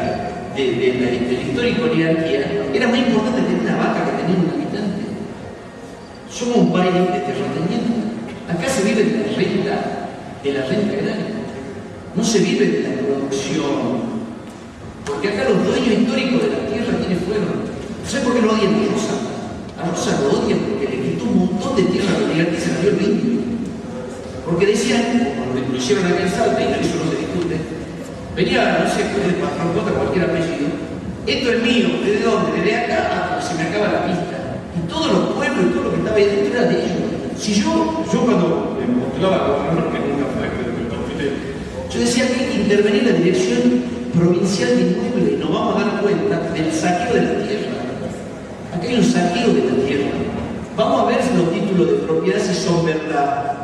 de la histórica oligarquía. Era más importante tener una vaca que tener un habitante. Somos un país de terratenientes. Acá se vive de la renta agraria. No se vive de la producción. Porque acá los dueños históricos de la tierra, ¿quiénes fueron? ¿Sabes por qué lo odian a Rosa? A Rosa lo odian porque le quitó un montón de tierra a la oligarquía y se la dio el indio. Porque decían, cuando lo hicieron acá en Salta, y eso no se discute, venía, no sé, de Patrón Cota, cualquier apellido, esto es mío, ¿desde dónde? Desde acá hasta se me acaba la pista. Y todos los pueblos y todo lo que estaba ahí dentro era de ellos. Si yo cuando me postulaba a gobernador, que nunca fue, yo decía que hay que intervenir en la Dirección Provincial de Inmuebles y nos vamos a dar cuenta del saqueo de la tierra. Acá hay un saqueo de la tierra. Vamos a ver si los títulos de propiedad si son verdad.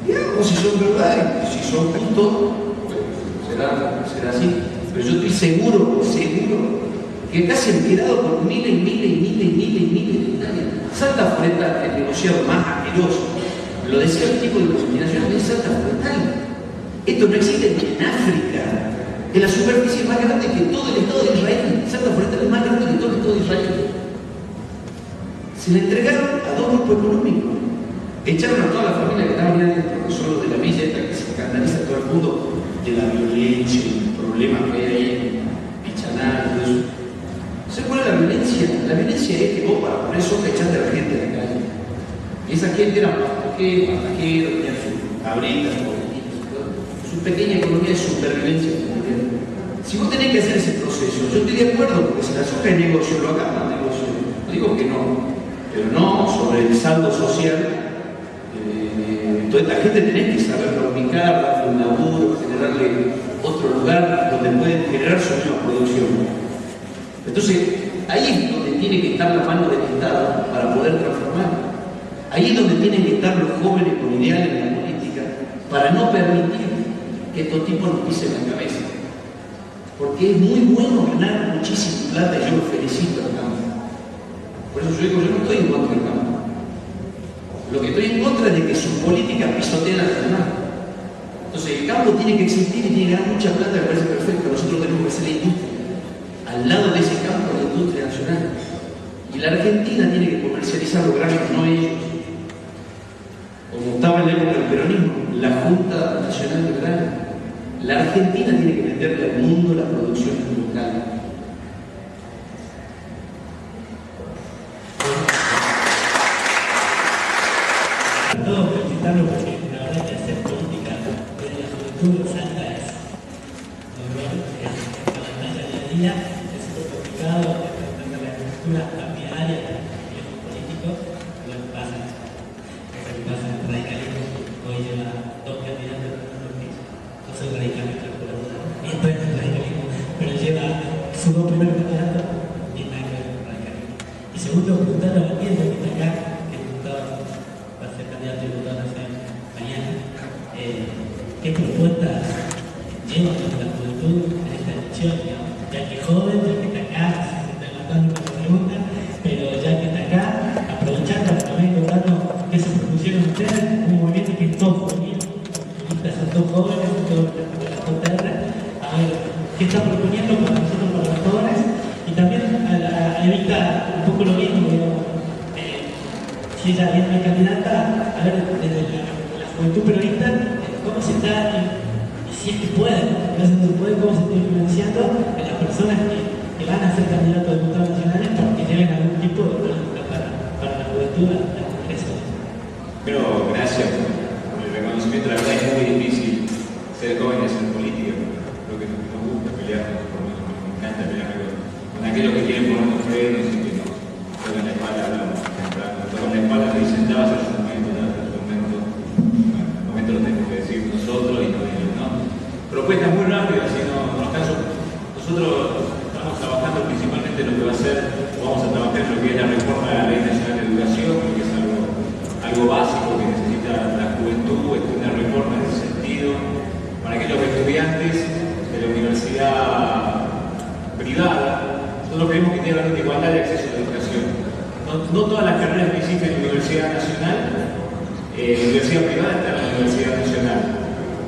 Digamos si son verdad, y si son justos, pues será así. Pero yo estoy seguro que acá se han quedado por miles y miles de hectáreas. Salta Forestal, el negociado más asqueroso, lo decía el tipo de contaminación, es Salta Forestal. Esto no existe ni en África. Es la superficie más grande que todo el Estado de Israel. Salta Forestal es más grande que todo el Estado de Israel. Se le entregaron a dos grupos económicos. Echaron a toda la familia que estaba ahí adentro, que son los de la villa esta que se escandaliza a todo el mundo de la violencia y los problemas que hay ahí en Pichaná y todo eso. ¿Sabes cuál es la violencia? La violencia es que vos para poner soja echaste a la gente de la calle. Y esa gente era pasajeros, tenían sus cabritas, su pequeña economía de supervivencia. Si vos tenés que hacer ese proceso, yo estoy de acuerdo, porque si la soja es negocio, lo hagamos negocio. No digo que no, pero no sobre el saldo social. Toda esta gente tenés que saber ubicar, darle un laburo, generarle otro lugar donde pueden generar su misma producción. Entonces, ahí es donde tiene que estar la mano del Estado para poder transformar. Ahí es donde tienen que estar los jóvenes con ideales en la política para no permitir que estos tipos nos pisen la cabeza. Porque es muy bueno ganar muchísima plata y yo lo felicito al campo. Por eso yo digo, yo no estoy en contra del campo. Lo que estoy en contra es de que sus políticas pisotean a los demás. Entonces el campo tiene que existir y tiene que ganar mucha plata, me parece perfecto. Nosotros tenemos que hacer la industria. Al lado de ese campo, la industria nacional. Y la Argentina tiene que comercializar los granos, no ellos. Como estaba en la época del peronismo, la Junta Nacional de Grano. La Argentina tiene que venderle al mundo la producción local. Todos felicitarlo porque la verdad que hacer política desde la juventud en Salta es la batalla día a día, es súper complicado, la cultura cambiaria y los políticos, lo que pasa es el radicalismo, hoy lleva dos candidatos, no soy radicalista, pero ni estoy en el radicalismo, pero lleva sus dos primeros candidatos y nada que ver con el radicalismo. Y segundo, preguntar a la gente que está acá, ¿qué propuestas llevan a la juventud en esta elección? Ya que joven, ya que está acá, se está levantando con la pregunta, pero ya que está acá, aprovechando para también contarnos qué se propusieron ustedes, un movimiento que todos venían, son todos jóvenes, todos de la JR, a ver, ¿qué está proponiendo para nosotros, para los jóvenes, y también a Evita un poco lo mismo, digo, si ella es mi candidata, a ver, desde la juventud peronista, cómo se está, y si es que pueden, gracias a su poder, cómo se está influenciando en las personas que van a ser candidatos a diputados nacionales para que lleven algún tipo de política para la juventud al Congreso. Pero gracias por el reconocimiento. La verdad es muy difícil ser joven y hacer política. Lo que nos gusta pelear, por lo menos me encanta pelear con aquellos que quieren ponernos frenos y que nos tocan la espalda, hablamos temprano. Nos tocan la espalda, te dicen, ya va a ser su momento, ya va a ser su momento. Bueno, el momento lo tenemos que decir nosotros y no ellos, ¿no? Propuestas muy rápidas, si no nos caso. Nosotros estamos trabajando principalmente en lo que va a ser, vamos a trabajar en lo que es la reforma de la Ley Nacional de Educación, porque es algo básico que necesita la juventud, es una reforma en ese sentido. Para aquellos estudiantes de la universidad privada, nosotros creemos que tiene que haber una igualdad de acceso a la educación. No todas las carreras que existen en la Universidad Nacional, la universidad privada está en la Universidad Nacional.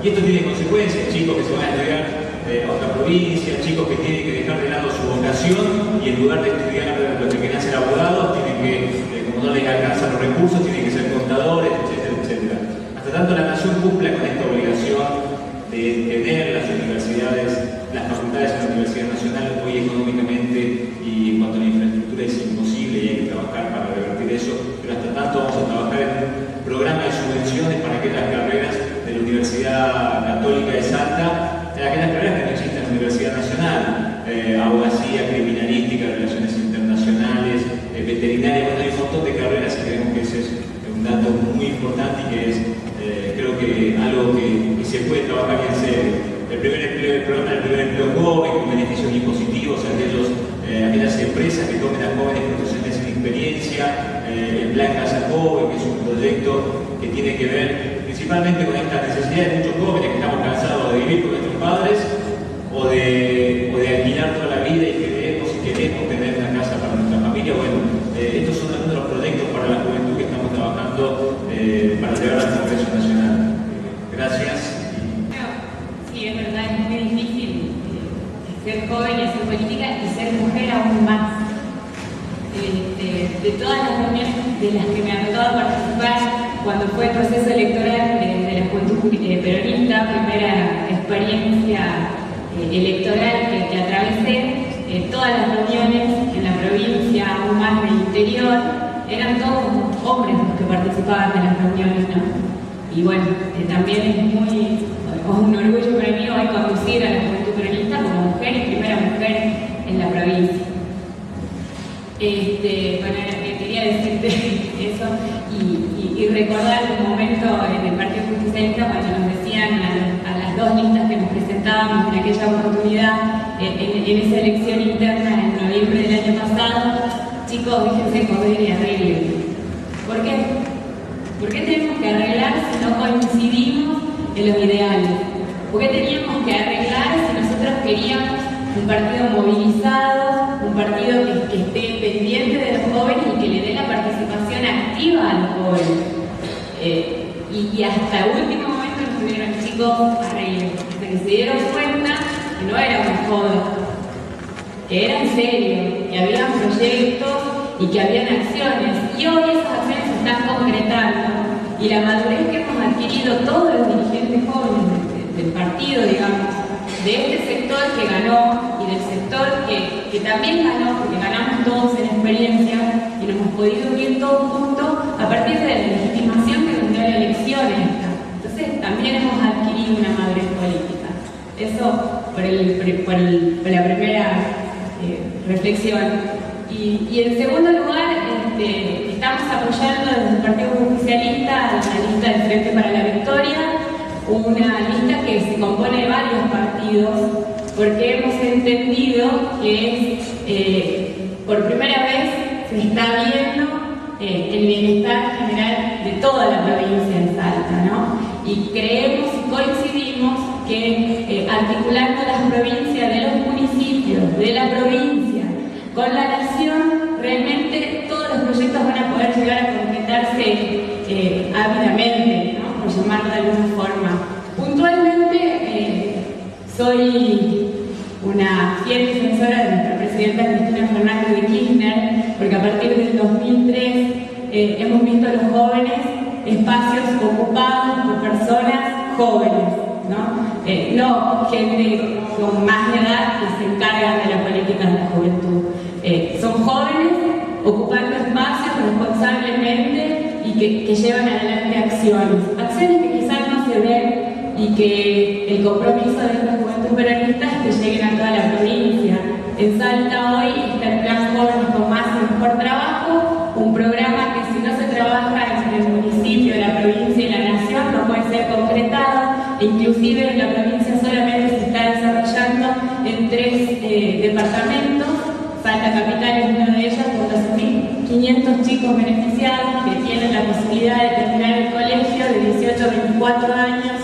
Y esto tiene consecuencias, chicos que se van a estudiar a otra provincia, chicos que tienen que dejar de lado su vocación y en lugar de estudiar los que querían ser abogados, tienen que, como no les alcanzan los recursos, tienen que ser contadores, etcétera, etcétera. Hasta tanto la nación cumpla con esta obligación de tener las universidades, las facultades en la Universidad Nacional, hoy económicamente y en cuanto a la infraestructura es imposible y hay que trabajar para revertir eso, pero hasta tanto vamos a trabajar en un programa de subvenciones para aquellas carreras de la Universidad Católica de Salta, aquellas carreras que no existen en la Universidad Nacional, abogacía, criminalística, relaciones internacionales, veterinaria, bueno, hay un montón de carreras y creemos que ese es un dato muy importante y que es, creo que algo que se puede trabajar bien serio. El programa del primer empleo joven, con beneficios impositivos a aquellas empresas que tomen a jóvenes profesionales sin experiencia, el Plan Casa Joven, que es un proyecto que tiene que ver principalmente con esta necesidad de muchos jóvenes que estamos cansados de vivir con nuestros padres o de alquilar toda la vida y queremos tener una casa para nuestra familia. Bueno, estos son algunos de los proyectos para la juventud que estamos trabajando para llevar al Congreso Nacional. Gracias. Sí, es verdad, es muy difícil ser joven y hacer política y ser mujer aún más. De todas las reuniones de las que me ha tocado participar cuando fue el proceso electoral de la juventud peronista, primera experiencia electoral que atravesé, todas las reuniones en la provincia, aún más del interior, eran todos hombres los que participaban de las reuniones, ¿no? Y bueno, también es un orgullo para mí hoy conducir a la juventud peronista como mujer y primera mujer en la provincia. Bueno, quería decirte eso y recordar un momento en el Partido Justicialista cuando nos decían a las dos listas que nos presentábamos en aquella oportunidad, en esa elección interna en noviembre del año pasado, chicos, déjense joder y arreglen. ¿Por qué? ¿Por qué tenemos que arreglar si no coincidimos en los ideales? ¿Por qué teníamos que arreglar si nosotros queríamos un partido movilizado, un partido que esté pendiente de los jóvenes y que le dé la participación activa a los jóvenes? Y hasta el último momento nos tuvieron chicos arreglos, hasta que se dieron cuenta que no era una joda, que era en serio, que había proyectos y que habían acciones. Y hoy esas acciones se están concretando y la madurez que hemos adquirido todos los dirigentes jóvenes del partido, digamos, de este sector que ganó y del sector que también ganó, porque ganamos todos en experiencia y nos hemos podido unir todos juntos a partir de la legitimación que nos dio la elección esta. Entonces también hemos adquirido una madurez política. Eso por la primera reflexión. Y en segundo lugar, estamos apoyando desde el Partido Justicialista la lista del Frente para la Victoria, una lista que se compone de varios partidos, porque hemos entendido que por primera vez se está viendo el bienestar general de toda la provincia de Salta, ¿no? Y creemos y coincidimos que articulando las provincias de los municipios, de la provincia, con la nación, realmente todos los proyectos van a poder llegar a concretarse ávidamente, ¿no? Por llamarlo de alguna forma. Puntualmente, soy una fiel defensora de nuestra presidenta Cristina Fernández de Kirchner, porque a partir del 2003 hemos visto a los jóvenes espacios ocupados por personas jóvenes, no gente con más edad que se encargan de la política de la juventud. Son jóvenes ocupando espacios responsablemente y que llevan adelante acciones que quizás no se ven, y que el compromiso de esta juventud peronista es que lleguen a toda la provincia. En Salta hoy está el Plan Jóvenes con Más y Mejor Trabajo, un programa que si no se trabaja en el municipio, la provincia y la nación no puede ser concretado, e inclusive en la provincia solamente se está desarrollando en 3 departamentos. Salta Capital es uno de ellos, con 12.500 chicos beneficiados que tienen la posibilidad de terminar el colegio de 18 a 24 años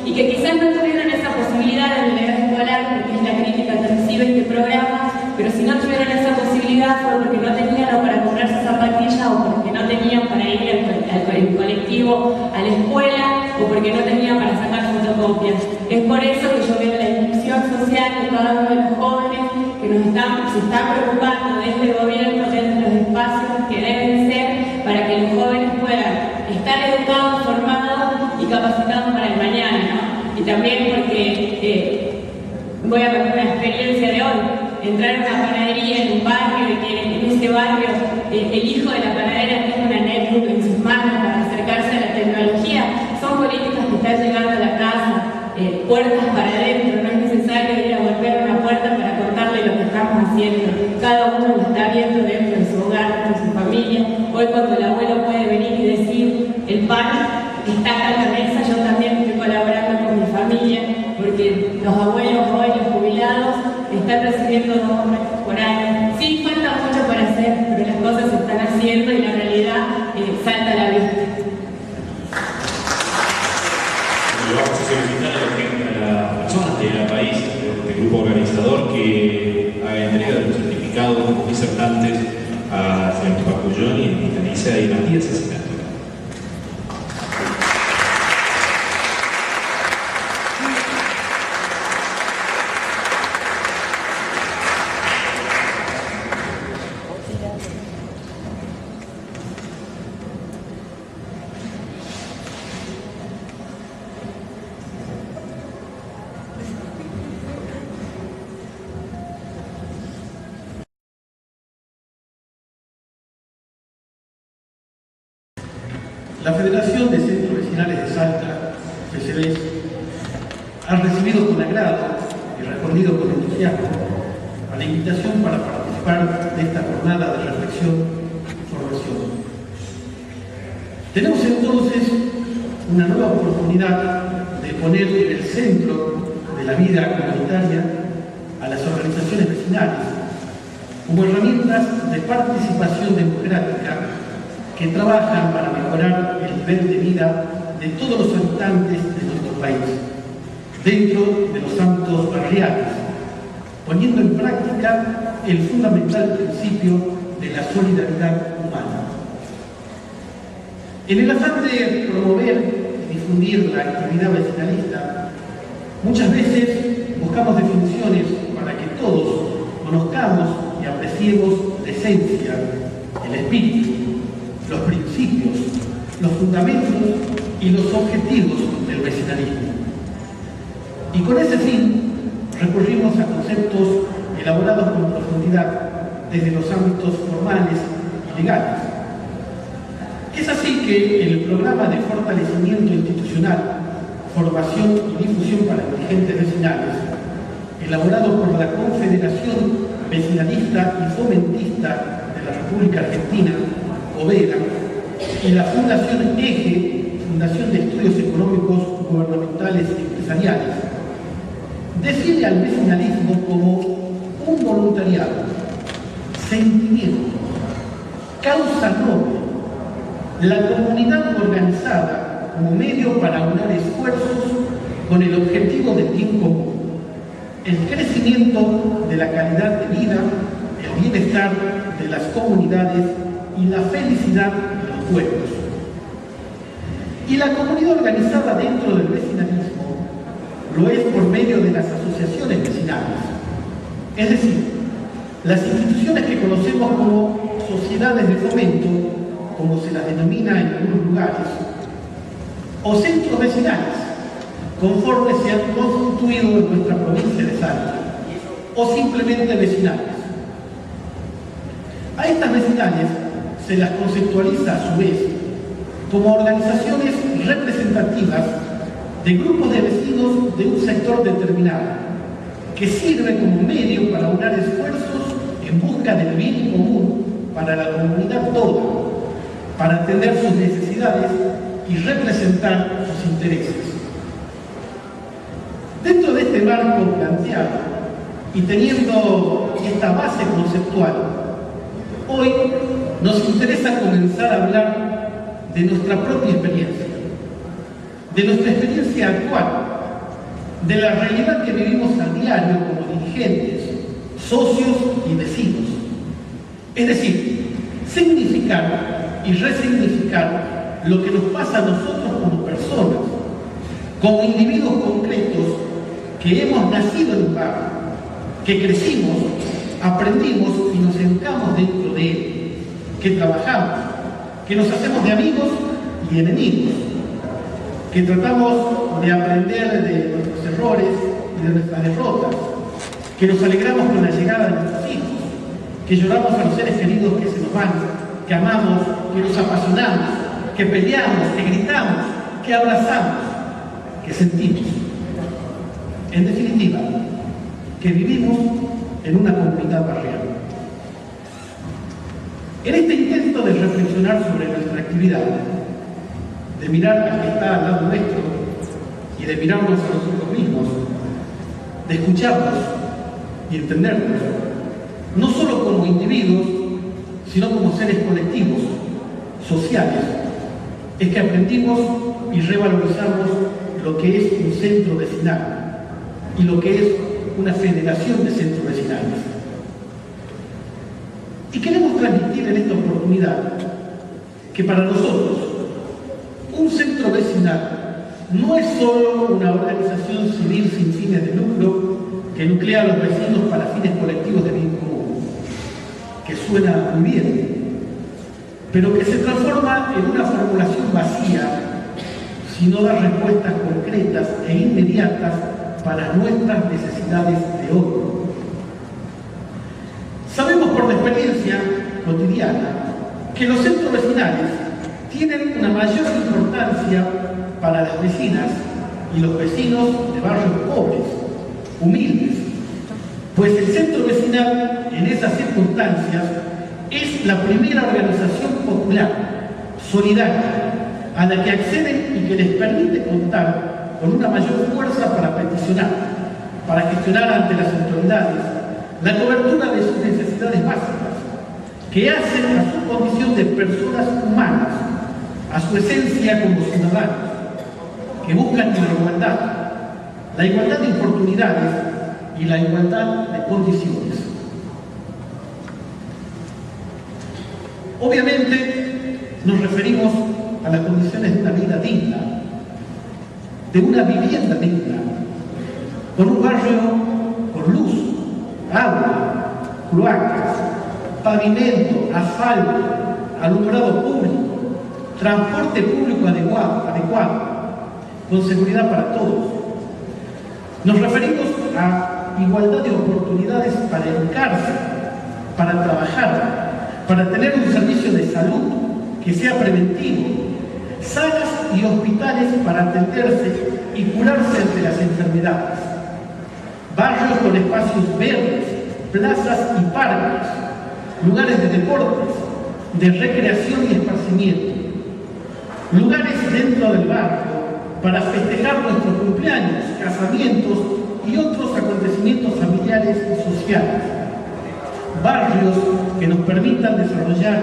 y que quizás no tuvieron esa posibilidad en la edad escolar, porque es la crítica que recibe este programa, pero si no tuvieron esa posibilidad fue porque no tenían o para comprarse zapatillas, o porque no tenían para ir al colectivo a la escuela, o porque no tenían para sacar fotocopias. Es por eso que yo veo la inclusión social de cada uno de los jóvenes que se están preocupando desde el gobierno, desde los espacios que deben ser para que los jóvenes puedan estar educados, formados y capacitados para el mañana, ¿no? Y también porque voy a contar una experiencia de hoy. Entrar a una panadería en un barrio y que en ese barrio el hijo de la panadera tiene una netbook en sus manos para acercarse a la tecnología. Son políticas que están llegando a la casa, puertas para adentro. No es necesario ir a golpear una puerta para contarle lo que estamos haciendo. Cada uno lo está viendo dentro de su hogar, dentro de su familia. Hoy cuando el abuelo puede venir y decir el pan está acá en la mesa, yo también estoy colaborando con mi familia, porque los abuelos hoy, los jubilados, están recibiendo 2 aumentos por año. Sí, falta mucho por hacer, pero las cosas se están haciendo y la realidad salta a la vista. Le vamos a solicitar a las personas de la país, del grupo organizador, que haga entrega de los certificados como disertantes a señor Tupac Uyoni, Denise y Matías Asesinato. La Federación de Centros Vecinales de Salta, FCVES, ha recibido con agrado y respondido con entusiasmo a la invitación para participar de esta jornada de reflexión y formación. Tenemos entonces una nueva oportunidad de poner en el centro de la vida comunitaria a las organizaciones vecinales como herramientas de participación democrática que trabajan para mejorar el nivel de vida de todos los habitantes de nuestro país, dentro de los ámbitos barriales, poniendo en práctica el fundamental principio de la solidaridad humana. En el afán de promover y difundir la actividad vecinalista, muchas veces buscamos definiciones para que todos conozcamos y apreciemos la esencia, el espíritu, los principios, los fundamentos y los objetivos del vecinalismo. Y con ese fin recurrimos a conceptos elaborados con profundidad desde los ámbitos formales y legales. Es así que el programa de fortalecimiento institucional, formación y difusión para dirigentes vecinales, elaborado por la Confederación Vecinalista y Fomentista de la República Argentina, OVERA, y la Fundación EGE, Fundación de Estudios Económicos Gubernamentales y Empresariales, define al vecinalismo como un voluntariado, sentimiento, causa noble, la comunidad organizada como medio para unir esfuerzos con el objetivo del bien común, el crecimiento de la calidad de vida, el bienestar de las comunidades y la felicidad de los pueblos. Y la comunidad organizada dentro del vecinalismo lo es por medio de las asociaciones vecinales, Es decir, las instituciones que conocemos como sociedades de fomento, como se las denomina en algunos lugares, o centros vecinales, conforme se han constituido en nuestra provincia de Salta, o simplemente vecinales. A estas vecinales se las conceptualiza a su vez como organizaciones representativas de grupos de vecinos de un sector determinado, que sirve como medio para unar esfuerzos en busca del bien común para la comunidad toda, para atender sus necesidades y representar sus intereses. Dentro de este marco planteado y teniendo esta base conceptual, hoy nos interesa comenzar a hablar de nuestra propia experiencia, de nuestra experiencia actual, de la realidad que vivimos a diario como dirigentes, socios y vecinos. Es decir, significar y resignificar lo que nos pasa a nosotros como personas, como individuos concretos que hemos nacido en un barrio, que crecimos, aprendimos y nos educamos dentro de él, que trabajamos, que nos hacemos de amigos y enemigos, que tratamos de aprender de nuestros errores y de nuestras derrotas, que nos alegramos con la llegada de nuestros hijos, que lloramos a los seres queridos que se nos van, que amamos, que nos apasionamos, que peleamos, que gritamos, que abrazamos, que sentimos. En definitiva, que vivimos en una comunidad barrial. En este intento de reflexionar sobre nuestra actividad, de mirar al que está al lado nuestro y de mirarnos a nosotros mismos, de escucharnos y entendernos, no solo como individuos, sino como seres colectivos, sociales, es que aprendimos y revalorizamos lo que es un centro vecinal y lo que es una federación de centros vecinales. Y queremos transmitir en esta oportunidad que para nosotros un centro vecinal no es solo una organización civil sin fines de lucro que nuclea a los vecinos para fines colectivos de bien común, que suena muy bien, pero que se transforma en una formulación vacía si no da respuestas concretas e inmediatas para nuestras necesidades de hoy. Sabemos por la experiencia cotidiana que los centros vecinales tienen una mayor importancia para las vecinas y los vecinos de barrios pobres, humildes, pues el centro vecinal en esas circunstancias es la primera organización popular, solidaria, a la que acceden y que les permite contar con una mayor fuerza para peticionar, para gestionar ante las autoridades la cobertura de sus necesidades básicas, que hacen a su condición de personas humanas, a su esencia como ciudadanos, que buscan la igualdad de oportunidades y la igualdad de condiciones. Obviamente nos referimos a las condiciones de una vida digna, de una vivienda digna, con un barrio con luz, agua, cloacas, pavimento, asfalto, alumbrado público, transporte público adecuado, con seguridad para todos. Nos referimos a igualdad de oportunidades para educarse, para trabajar, para tener un servicio de salud que sea preventivo, salas y hospitales para atenderse y curarse ante las enfermedades, barrios con espacios verdes, plazas y parques, lugares de deportes, de recreación y esparcimiento, lugares dentro del barrio para festejar nuestros cumpleaños, casamientos y otros acontecimientos familiares y sociales, barrios que nos permitan desarrollar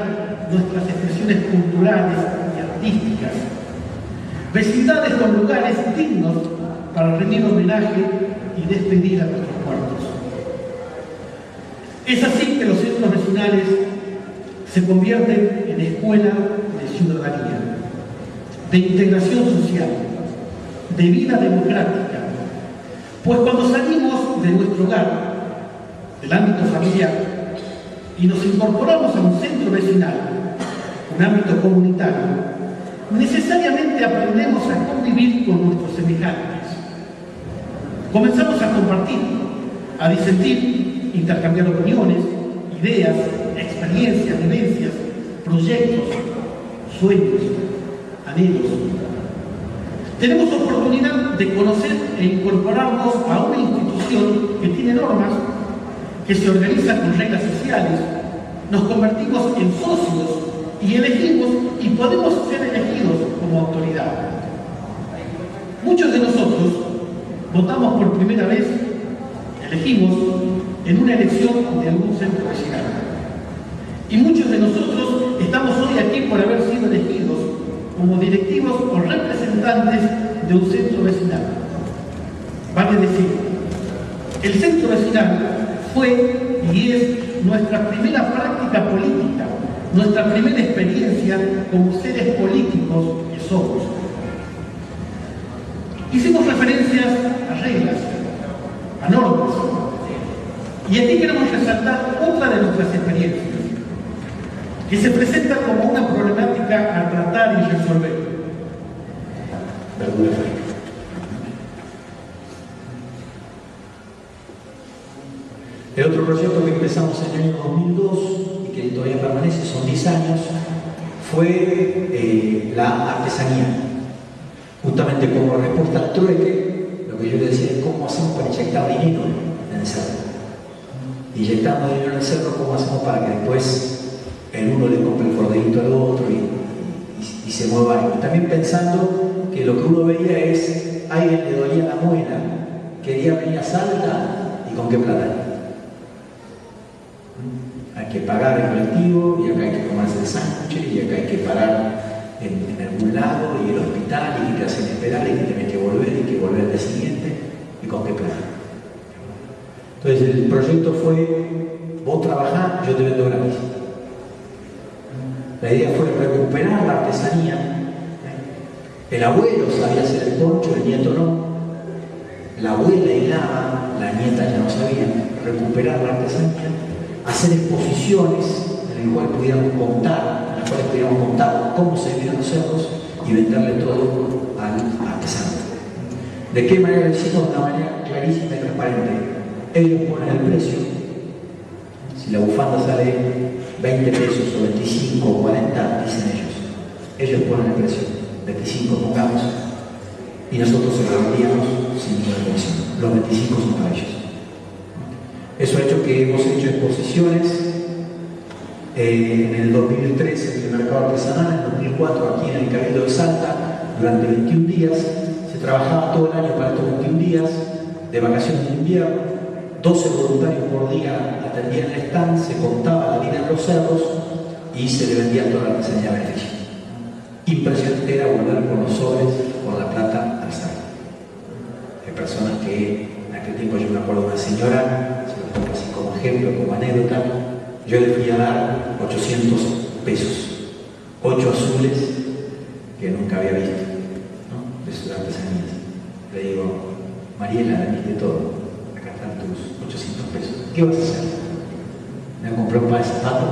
nuestras expresiones culturales y artísticas, vecindades con lugares dignos para rendir homenaje y despedir a nuestros muertos. Es así que los centros vecinales se convierten en escuela de ciudadanía, de integración social, de vida democrática, pues cuando salimos de nuestro hogar del ámbito familiar y nos incorporamos a un centro vecinal, un ámbito comunitario, necesariamente aprendemos a convivir con nuestros semejantes. Comenzamos a compartir, a disentir, intercambiar opiniones, ideas, experiencias, vivencias, proyectos, sueños, anhelos. Tenemos oportunidad de conocer e incorporarnos a una institución que tiene normas, que se organiza con reglas sociales. Nos convertimos en socios y elegimos y podemos ser elegidos como autoridad. Muchos de nosotros votamos por primera vez, elegimos en una elección de algún centro vecinal. Y muchos de nosotros estamos hoy aquí por haber sido elegidos como directivos o representantes de un centro vecinal. Vale decir, el centro vecinal fue y es nuestra primera práctica política, nuestra primera experiencia como seres políticos que somos. Hicimos referencias a reglas, a normas, y aquí queremos resaltar otra de nuestras experiencias, que se presenta como una problemática a tratar y resolver. El otro proyecto que empezamos en el año 2002 y que todavía permanece, son 10 años, fue la artesanía. Justamente como respuesta al trueque, lo que yo le decía es cómo hacemos para inyectar dinero en el cerro. Inyectando dinero en el cerro, cómo hacemos para que después el uno le compre el corderito al otro y se mueva algo. También pensando que lo que uno veía es, alguien le dolía la muela, quería venir a Salta y con qué plata. Hay que pagar el colectivo y acá hay que tomarse el sándwich y acá hay que parar en algún lado y el hospital y que te hacen esperar y que tenés que volver y que volver al día siguiente y con qué plata. Entonces el proyecto fue, vos trabajás, yo te vendo gratis. La idea fue recuperar la artesanía. El abuelo sabía hacer el poncho, el nieto no. La abuela hilaba, la nieta ya no sabía. Recuperar la artesanía, hacer exposiciones en las cuales pudiéramos contar cómo se vivían los cerros y venderle todo al artesano. ¿De qué manera lo hicimos? De una manera clarísima y transparente. Ellos ponen el precio. Si la bufanda sale 20 pesos o 25 o 40, dicen ellos. Ellos ponen el precio, 25 pongamos, y nosotros se lo vendíamos sin ninguna comisión. Los 25 son para ellos. Eso ha hecho que hemos hecho exposiciones en el 2003 en el mercado artesanal, en el 2004 aquí en el Cabildo de Salta, durante 21 días. Se trabajaba todo el año para estos 21 días de vacaciones de invierno. 12 voluntarios por día atendían el stand, se contaba la vida en los cerros y se le vendía toda la artesanía beneficia. Impresionante era volver con los sobres, con la plata al cerro. Hay personas que en aquel tiempo, yo me acuerdo de una señora, se lo pongo así como ejemplo, como anécdota, yo le fui a dar 800 pesos, 8 azules que nunca había visto, ¿no? De sus artesanías. Le digo, Mariela, vendiste todo. Tus 800 pesos. ¿Qué vas a hacer? Me voy a comprar un par de zapatos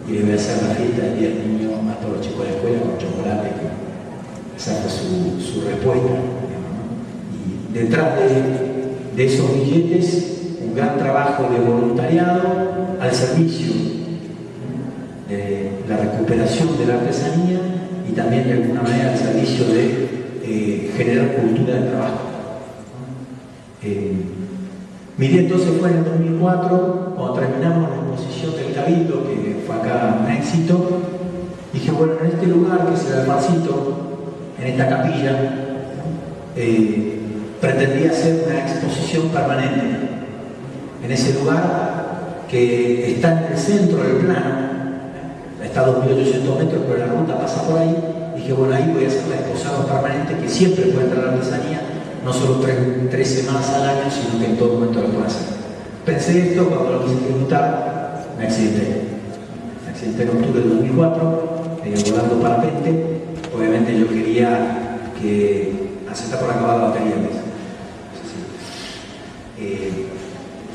y le voy a hacer la fiesta del día del niño a todos los chicos de la escuela con chocolate. Esa fue su respuesta. Y detrás de esos billetes, un gran trabajo de voluntariado al servicio de la recuperación de la artesanía y también de alguna manera al servicio de generar cultura de trabajo. Mi día entonces fue en el 2004, cuando terminamos la exposición del Cabildo, que fue acá un éxito. Dije, bueno, en este lugar, que es el Alfarcito, en esta capilla, pretendía hacer una exposición permanente. En ese lugar, que está en el centro del plano, está a 2.800 metros, pero la ruta pasa por ahí. Dije, bueno, ahí voy a hacer la exposición permanente, que siempre puede entrar la artesanía, no solo 3 semanas al año, sino que en todo momento lo puedo hacer. Pensé esto, cuando lo quise ejecutar, me accidenté. Me accidenté en octubre del 2004, volando parapente. Obviamente yo quería que aceptar por acabar la batería.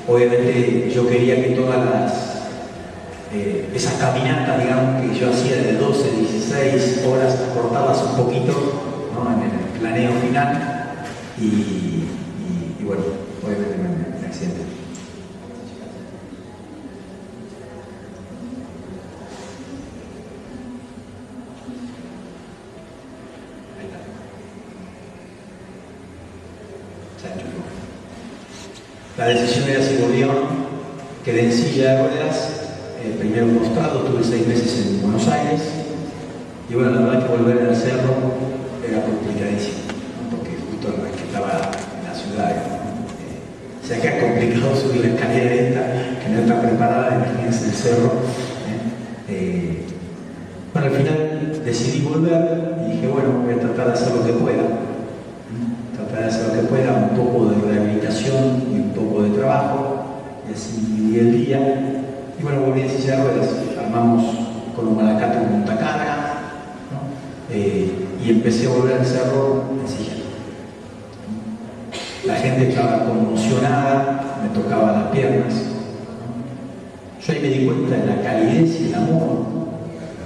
obviamente yo quería que todas esas caminatas, digamos, que yo hacía de 12, 16 horas, acortarlas un poquito, ¿no?, en el planeo final, y bueno, obviamente me accidenté. La decisión era si volvía o no. Quedé en silla de ruedas, primero postrado, tuve 6 meses en Buenos Aires, y bueno, la verdad que volver al cerro era complicadísimo, ¿no?, porque justo la vez que estaba en la ciudad, o sea que es complicado subir la escalera esta, que no está preparada, imagínense el cerro. Bueno, al final decidí volver y dije, bueno, voy a tratar de hacer lo que pueda. Tratar de hacer lo que pueda, un poco de rehabilitación y un poco de trabajo, y así viví el día. Y bueno, volví en silla de ruedas, armamos con un malacato un montacarga, ¿no?, y empecé a volver al cerro en silla. La gente estaba conmocionada, me tocaba las piernas, ¿no? Yo ahí me di cuenta de la calidez y el amor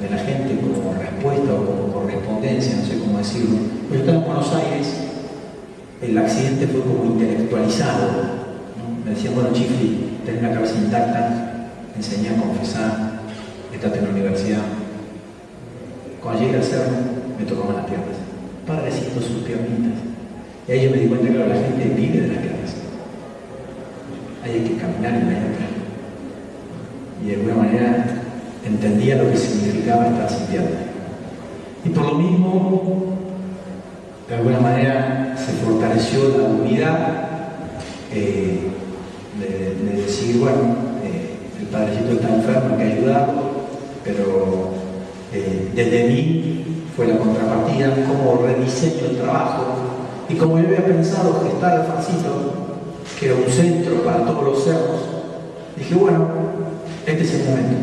de la gente como respuesta o como correspondencia, no sé cómo decirlo. Yo estaba en Buenos Aires, el accidente fue como intelectualizado, ¿no? Me decían, bueno, Chifli, tenés la cabeza intacta, enseñé a confesar, estás en la universidad. Cuando llegué al cerro, me tocaban las piernas. Padrecito, sus piernitas. Y ahí yo me di cuenta que la gente vive de las piernas. Ahí hay que caminar en la otra. Y de alguna manera entendía lo que significaba estar sin piernas. Y por lo mismo, de alguna manera se fortaleció la unidad de decir, bueno, el padrecito está enfermo, hay que ayudarlo, pero desde mí fue la contrapartida, cómo rediseño el trabajo, y como yo había pensado gestar Alfancito, que era un centro para todos los cerros, dije, bueno, este es el momento.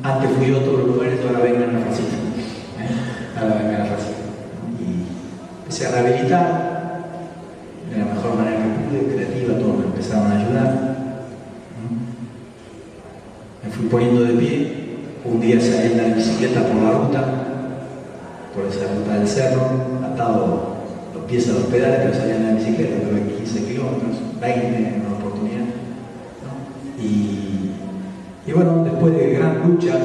Antes fui yo a todos los lugares, ahora vengan a Alfancito. Ahora vengan a Alfancito. Y empecé a rehabilitar de la mejor manera que pude, creativa, todos me empezaron a ayudar. Me fui poniendo de pie. Un día salí en la bicicleta por la ruta, por esa ruta del cerro, atado los pies a los pedales, pero salía en la bicicleta, tuve 15 kilómetros, 20 en una oportunidad, ¿no? Y bueno, después de gran lucha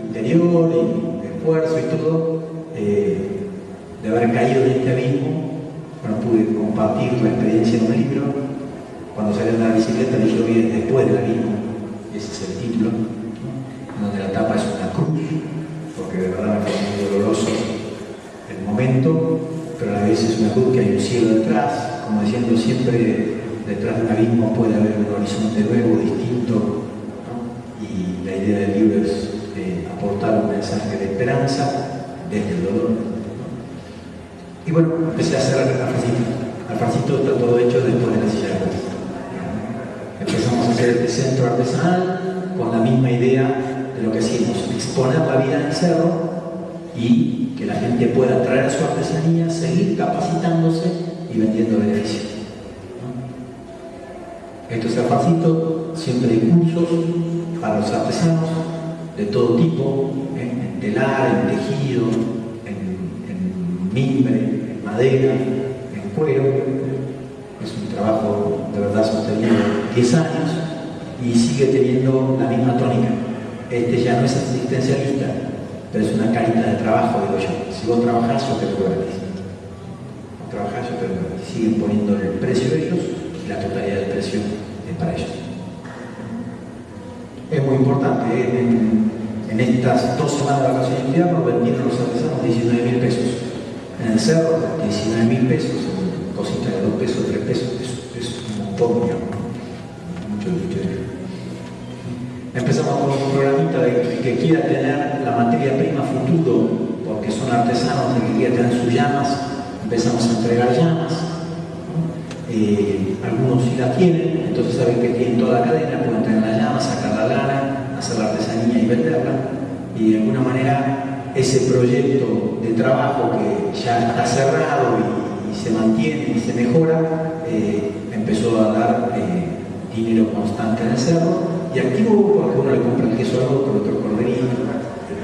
interior y de esfuerzo y todo, de haber caído en este abismo, bueno, pude compartir la experiencia en un libro. Cuando salí en la bicicleta dije, hoy es después del abismo, ese es el título, ¿no?, donde la tapa es una cruz, porque de verdad me fue muy doloroso el momento, pero a la vez es una cruz que hay un cielo detrás, como diciendo siempre detrás de un abismo puede haber un horizonte nuevo, distinto, ¿no? Y la idea del libro es aportar un mensaje de esperanza desde el dolor, ¿no? Y bueno, empecé a hacer Alfancito está todo hecho después de la silla de ruedas. Empezamos a hacer este centro artesanal con la misma idea de lo que hacíamos, exponer la vida en el cerro y que la gente pueda traer su artesanía, seguir capacitándose y vendiendo beneficios, ¿no? Esto es Alfancito, siempre hay cursos para los artesanos de todo tipo, en telar, en tejido, en mimbre, en madera, en cuero. Es un trabajo de verdad sostenido 10 años y sigue teniendo la misma tónica. Este ya no es asistencialista, pero es una carita de trabajo, digo yo. Si vos trabajás, yo te lo gratis. Vos trabajás, yo te lo gratis. Siguen poniendo el precio de ellos y la totalidad del precio es para ellos. Es muy importante, en estas 2 semanas de vacaciones de invierno vendieron los artesanos 19.000 pesos. En el cerro, 19.000 pesos, cositas de 2 pesos, 3 pesos, es un montón, digamos, mucho dinero. Empezamos con un programita de que quiera tener la materia prima futuro, porque son artesanos, de que quiera tener sus llamas, empezamos a entregar llamas, ¿no? Algunos sí las tienen, entonces saben que tienen toda la cadena, pueden tener la llama, sacar la lana, hacer la artesanía y venderla, y de alguna manera ese proyecto de trabajo que ya está cerrado y se mantiene y se mejora, empezó a dar dinero constante en el cerro, y activo porque uno le compra el queso al otro, otro corderito, etc.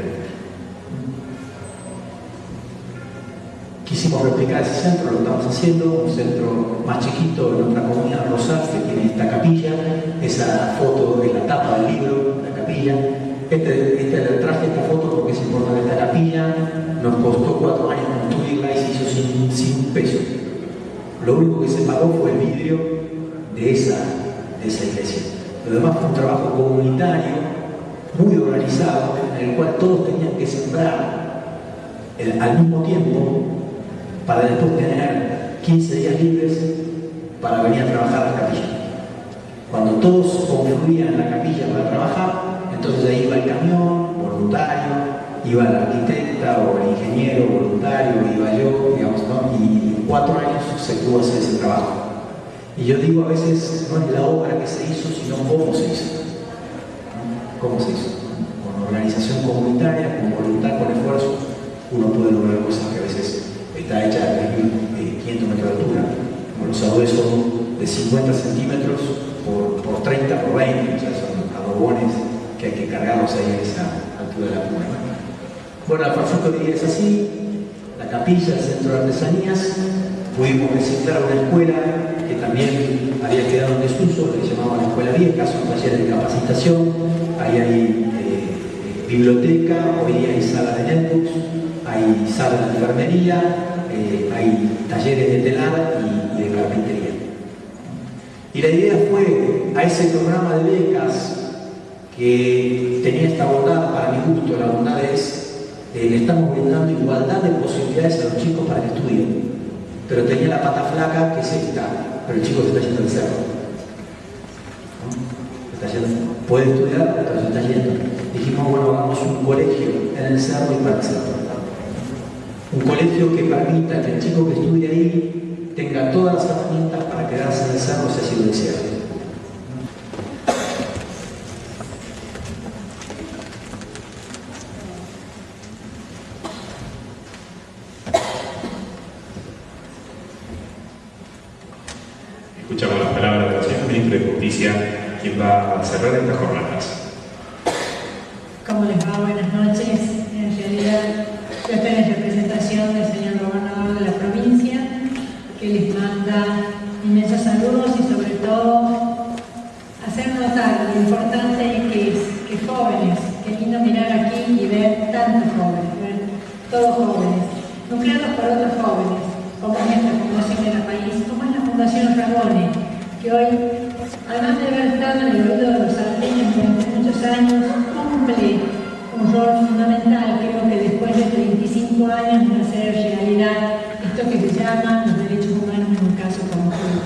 Quisimos replicar ese centro, lo estamos haciendo, un centro más chiquito en otra comunidad, Rosal, que tiene esta capilla, esa foto de la tapa del libro, la capilla. Traje esta foto porque es importante. Esta capilla nos costó 4 años construirla y se hizo sin un peso. Lo único que se pagó fue el vidrio de esa iglesia. Lo demás fue un trabajo comunitario, muy organizado, en el cual todos tenían que sembrar al mismo tiempo para después tener 15 días libres para venir a trabajar a la capilla. Cuando todos confluían en la capilla para trabajar, entonces ahí iba el camión, voluntario, iba la arquitecta o el ingeniero voluntario, iba yo, digamos, ¿no? Y en 4 años se pudo hacer ese trabajo. Y yo digo, a veces no es la obra que se hizo, sino cómo se hizo. ¿No? ¿Cómo se hizo? Con organización comunitaria, con voluntad, con esfuerzo, uno puede lograr cosas que a veces está hecha a 3.500 metros de altura. Como los adobes son de 50 centímetros por 30 por 20, o sea, son adobones que hay que cargarlos ahí a esa altura de la cuna. Bueno, la farfutería es así, la capilla, el centro de artesanías. Pudimos reciclar una escuela que también había quedado en desuso, que se llamaba la Escuela Vieja, son talleres de capacitación, ahí hay biblioteca, hoy día hay sala de netbooks, hay sala de enfermería, hay talleres de telar y de carpintería. Y la idea fue a ese programa de becas que tenía esta bondad, para mi gusto, la bondad es, le estamos brindando igualdad de posibilidades a los chicos para que estudien. Pero tenía la pata flaca, que es esta, pero el chico se está yendo al cerro. ¿No? Puede estudiar, pero se está yendo. Dijimos, bueno, hagamos un colegio en el cerro y para el cerro. Un colegio que permita que el chico que estudie ahí tenga todas las herramientas para quedarse en el cerro si así lo desea. Escuchamos las palabras del señor ministro de Justicia, quien va a cerrar estas jornadas. ¿Cómo les va? Buenas noches. En realidad, yo estoy en representación del señor gobernador de la provincia, que les manda inmensos saludos y sobre todo hacer notar lo importante que es que jóvenes, qué lindo mirar aquí y ver tantos jóvenes, ver todos jóvenes, nucleados por otros jóvenes, como es esta Fundación de la País, como es la Fundación Ramone, que hoy, además de haber estado en el oído de los salteños durante muchos años, cumple un rol fundamental, creo que después de 35 años de hacer realidad esto que se llama los derechos humanos en un caso como este.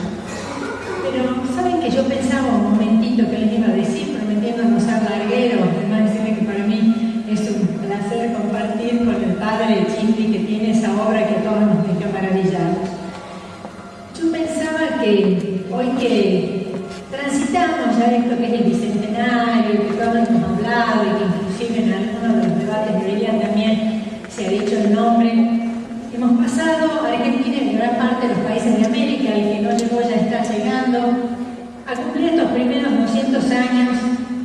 Pero, ¿saben que yo pensaba un momentito que les iba a decir, prometiendo no ser larguero? Además, decirle que para mí es un placer compartir con el padre Chimbi, que tiene esa obra que a todos nos deja maravillados. Yo pensaba que hoy que transitamos ya esto que es el bicentenario, que todos hemos hablado y que inclusive en algunos de los debates de hoy día también se ha dicho el nombre, hemos pasado a Argentina y en gran parte de los países de América, el que no llegó ya está llegando, a cumplir estos primeros 200 años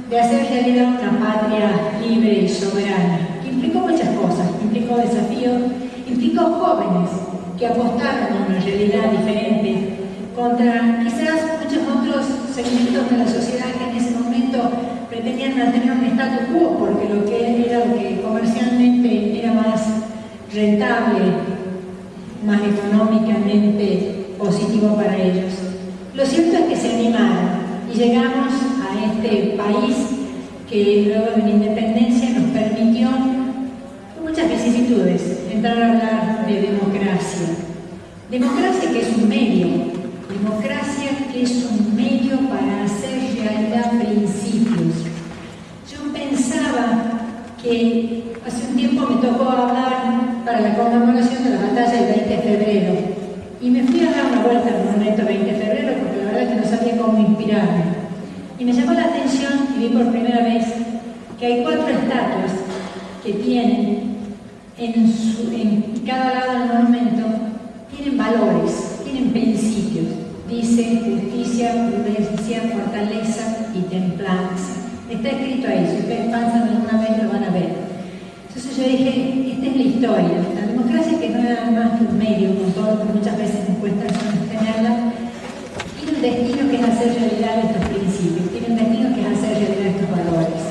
de hacer realidad una patria libre y soberana, que implicó muchas cosas, implicó desafíos, implicó jóvenes que apostaron a una realidad diferente contra quizás muchos otros segmentos de la sociedad que en ese momento pretendían mantener un statu quo, porque lo que comercialmente era más rentable, más económicamente positivo para ellos. Lo cierto es que se animaron y llegamos a este país que luego de la independencia nos permitió, con muchas vicisitudes, entrar a hablar de democracia. Democracia que es un medio, democracia que es un medio para hacer realidad principios. Yo pensaba que hace un tiempo me tocó hablar para la conmemoración de la batalla del 20 de febrero y me fui a dar una vuelta al monumento 20 de febrero porque la verdad es que no sabía cómo inspirarme. Y me llamó la atención y vi por primera vez que hay 4 estatuas que tienen en cada lado del monumento, tienen valores, tienen principios. dice justicia, prudencia, fortaleza y templanza. Está escrito ahí, si ustedes pasan alguna vez lo van a ver. Entonces yo dije, esta es la historia. La democracia, que no es nada más que un medio, con todo lo que muchas veces nos cuesta tenerla, tiene un destino que es hacer realidad estos principios, tiene un destino que es hacer realidad estos valores.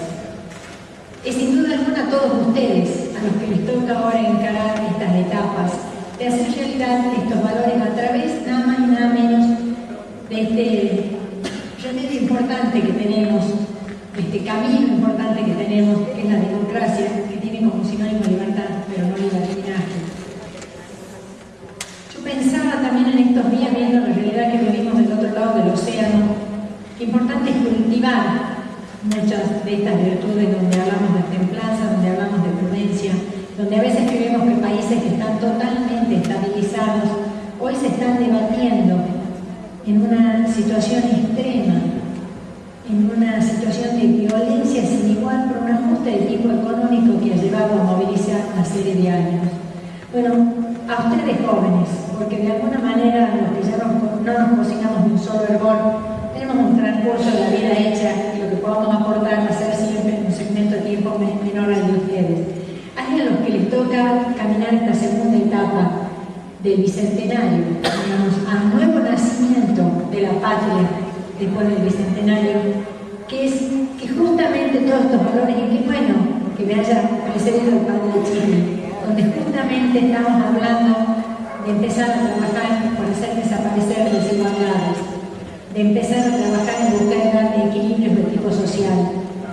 Es sin duda alguna a todos ustedes, a los que les toca ahora encarar estas etapas, de hacer realidad estos valores a través nada más y nada menos de este remedio importante que tenemos, este camino importante que tenemos, que es la democracia, que tiene como sinónimo libertad, pero no libertinaje. Yo pensaba también en estos días, viendo la realidad que vivimos del otro lado del océano, que importante es cultivar muchas de estas virtudes donde hablamos de templanza, donde hablamos de prudencia, donde a veces vemos que países que están totalmente estabilizados, hoy se están debatiendo en una situación extrema, en una situación de violencia sin igual por un ajuste del tipo económico que ha llevado a movilizar una serie de años. Bueno, a ustedes jóvenes, porque de alguna manera los que ya no nos cocinamos de un solo hervor, tenemos un transcurso de la vida hecha y lo que podamos aportar va a ser siempre un segmento de tiempo menor al de ustedes. Hay a los que les toca caminar esta segunda etapa del bicentenario, digamos, al nuevo nacimiento de la patria después del bicentenario, que es que justamente todos estos valores, y qué bueno que me haya precedido el padre de Chile, donde justamente estamos hablando de empezar a trabajar por hacer desaparecer desigualdades, de empezar a trabajar en buscar grandes equilibrios de tipo social,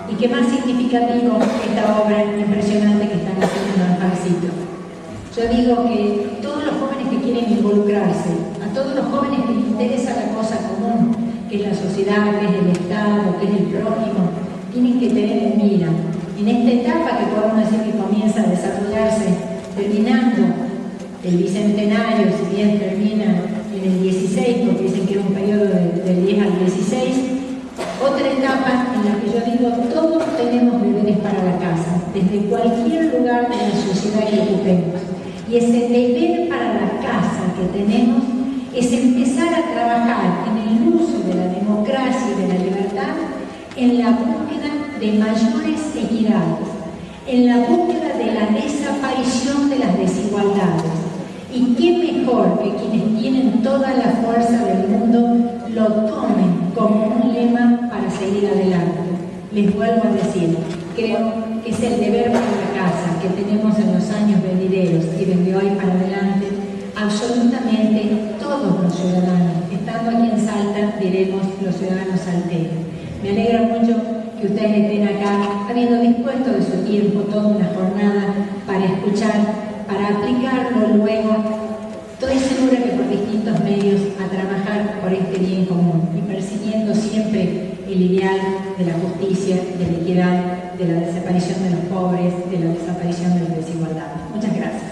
y que más significativo esta obra impresionante que están haciendo en Alfarcito. Yo digo que todos los jóvenes que quieren involucrarse, a todos los jóvenes que les interesa la cosa común, que es la sociedad, que es el Estado, que es el prójimo, tienen que tener en mira, en esta etapa que podemos decir que comienza a desarrollarse, terminando el bicentenario, si bien termina en el 16, porque dicen que es un periodo del 10 al 16, otra etapa en la que yo digo, todos tenemos deberes para la casa, desde cualquier lugar de la sociedad que ocupemos. Y ese deber para la casa que tenemos es empezar a trabajar en el uso de la democracia y de la libertad en la búsqueda de mayores equidades, en la búsqueda de la desaparición de las desigualdades. Y qué mejor que quienes tienen toda la fuerza del mundo lo tomen como un lema para seguir adelante. Les vuelvo a decir, creo que es el deber para la casa que tenemos en los años venideros y desde hoy para adelante, absolutamente todos los ciudadanos. Estando aquí en Salta, diremos los ciudadanos salteños. Me alegra mucho que ustedes estén acá, habiendo dispuesto de su tiempo toda una jornada para escuchar, para aplicarlo luego. Estoy segura que por distintos medios a trabajar por este bien común y persiguiendo siempre el ideal de la justicia, de la equidad, de la desaparición de los pobres, de la desaparición de las desigualdades. Muchas gracias.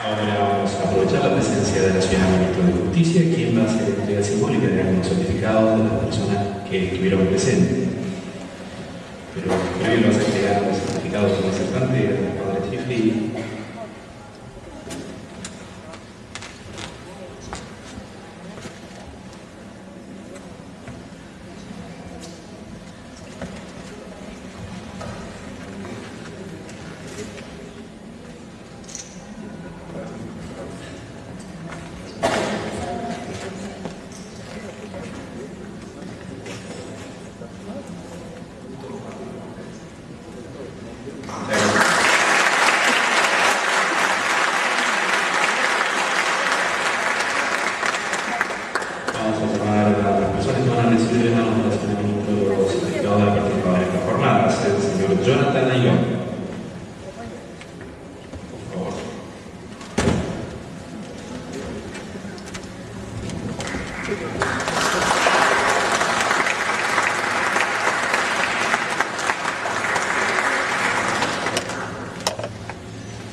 Ahora vamos a aprovechar la presencia de la señora ministra de Justicia, quien va a hacer entrega simbólica de algunos certificados de las personas que estuvieron presentes. Pero primero vas a entregar los certificados como acertante al padre Chifli.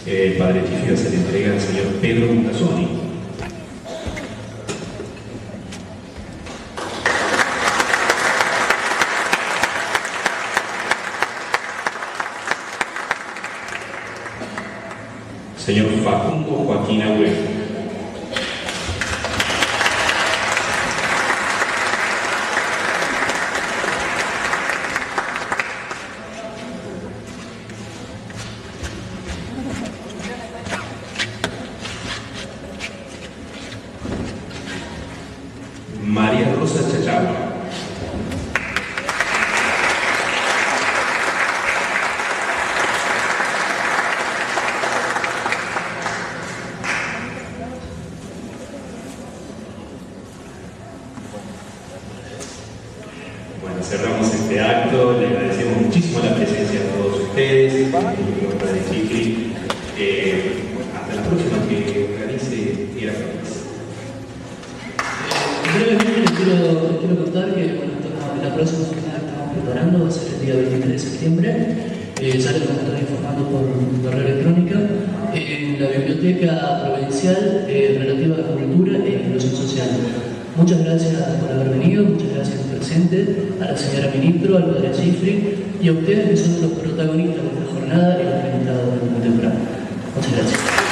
El padre Chifli se le entrega al señor Pedro Mutazzoni. Rosa Chachagua. Bueno, cerramos este acto, le agradecemos muchísimo la presencia de todos ustedes, el grupo de Chifri. Hasta la próxima que organice Tierra Feliz. Brevemente les quiero contar que la próxima jornada que estamos preparando va a ser el día 23 de septiembre. Ya les vamos a estar informando por correo electrónica en la Biblioteca Provincial relativa a la cultura e inclusión social. Muchas gracias por haber venido, muchas gracias al presente, a la señora ministro, al padre Chifri y a ustedes que son los protagonistas de esta jornada y los invitados del temprano. Muchas gracias.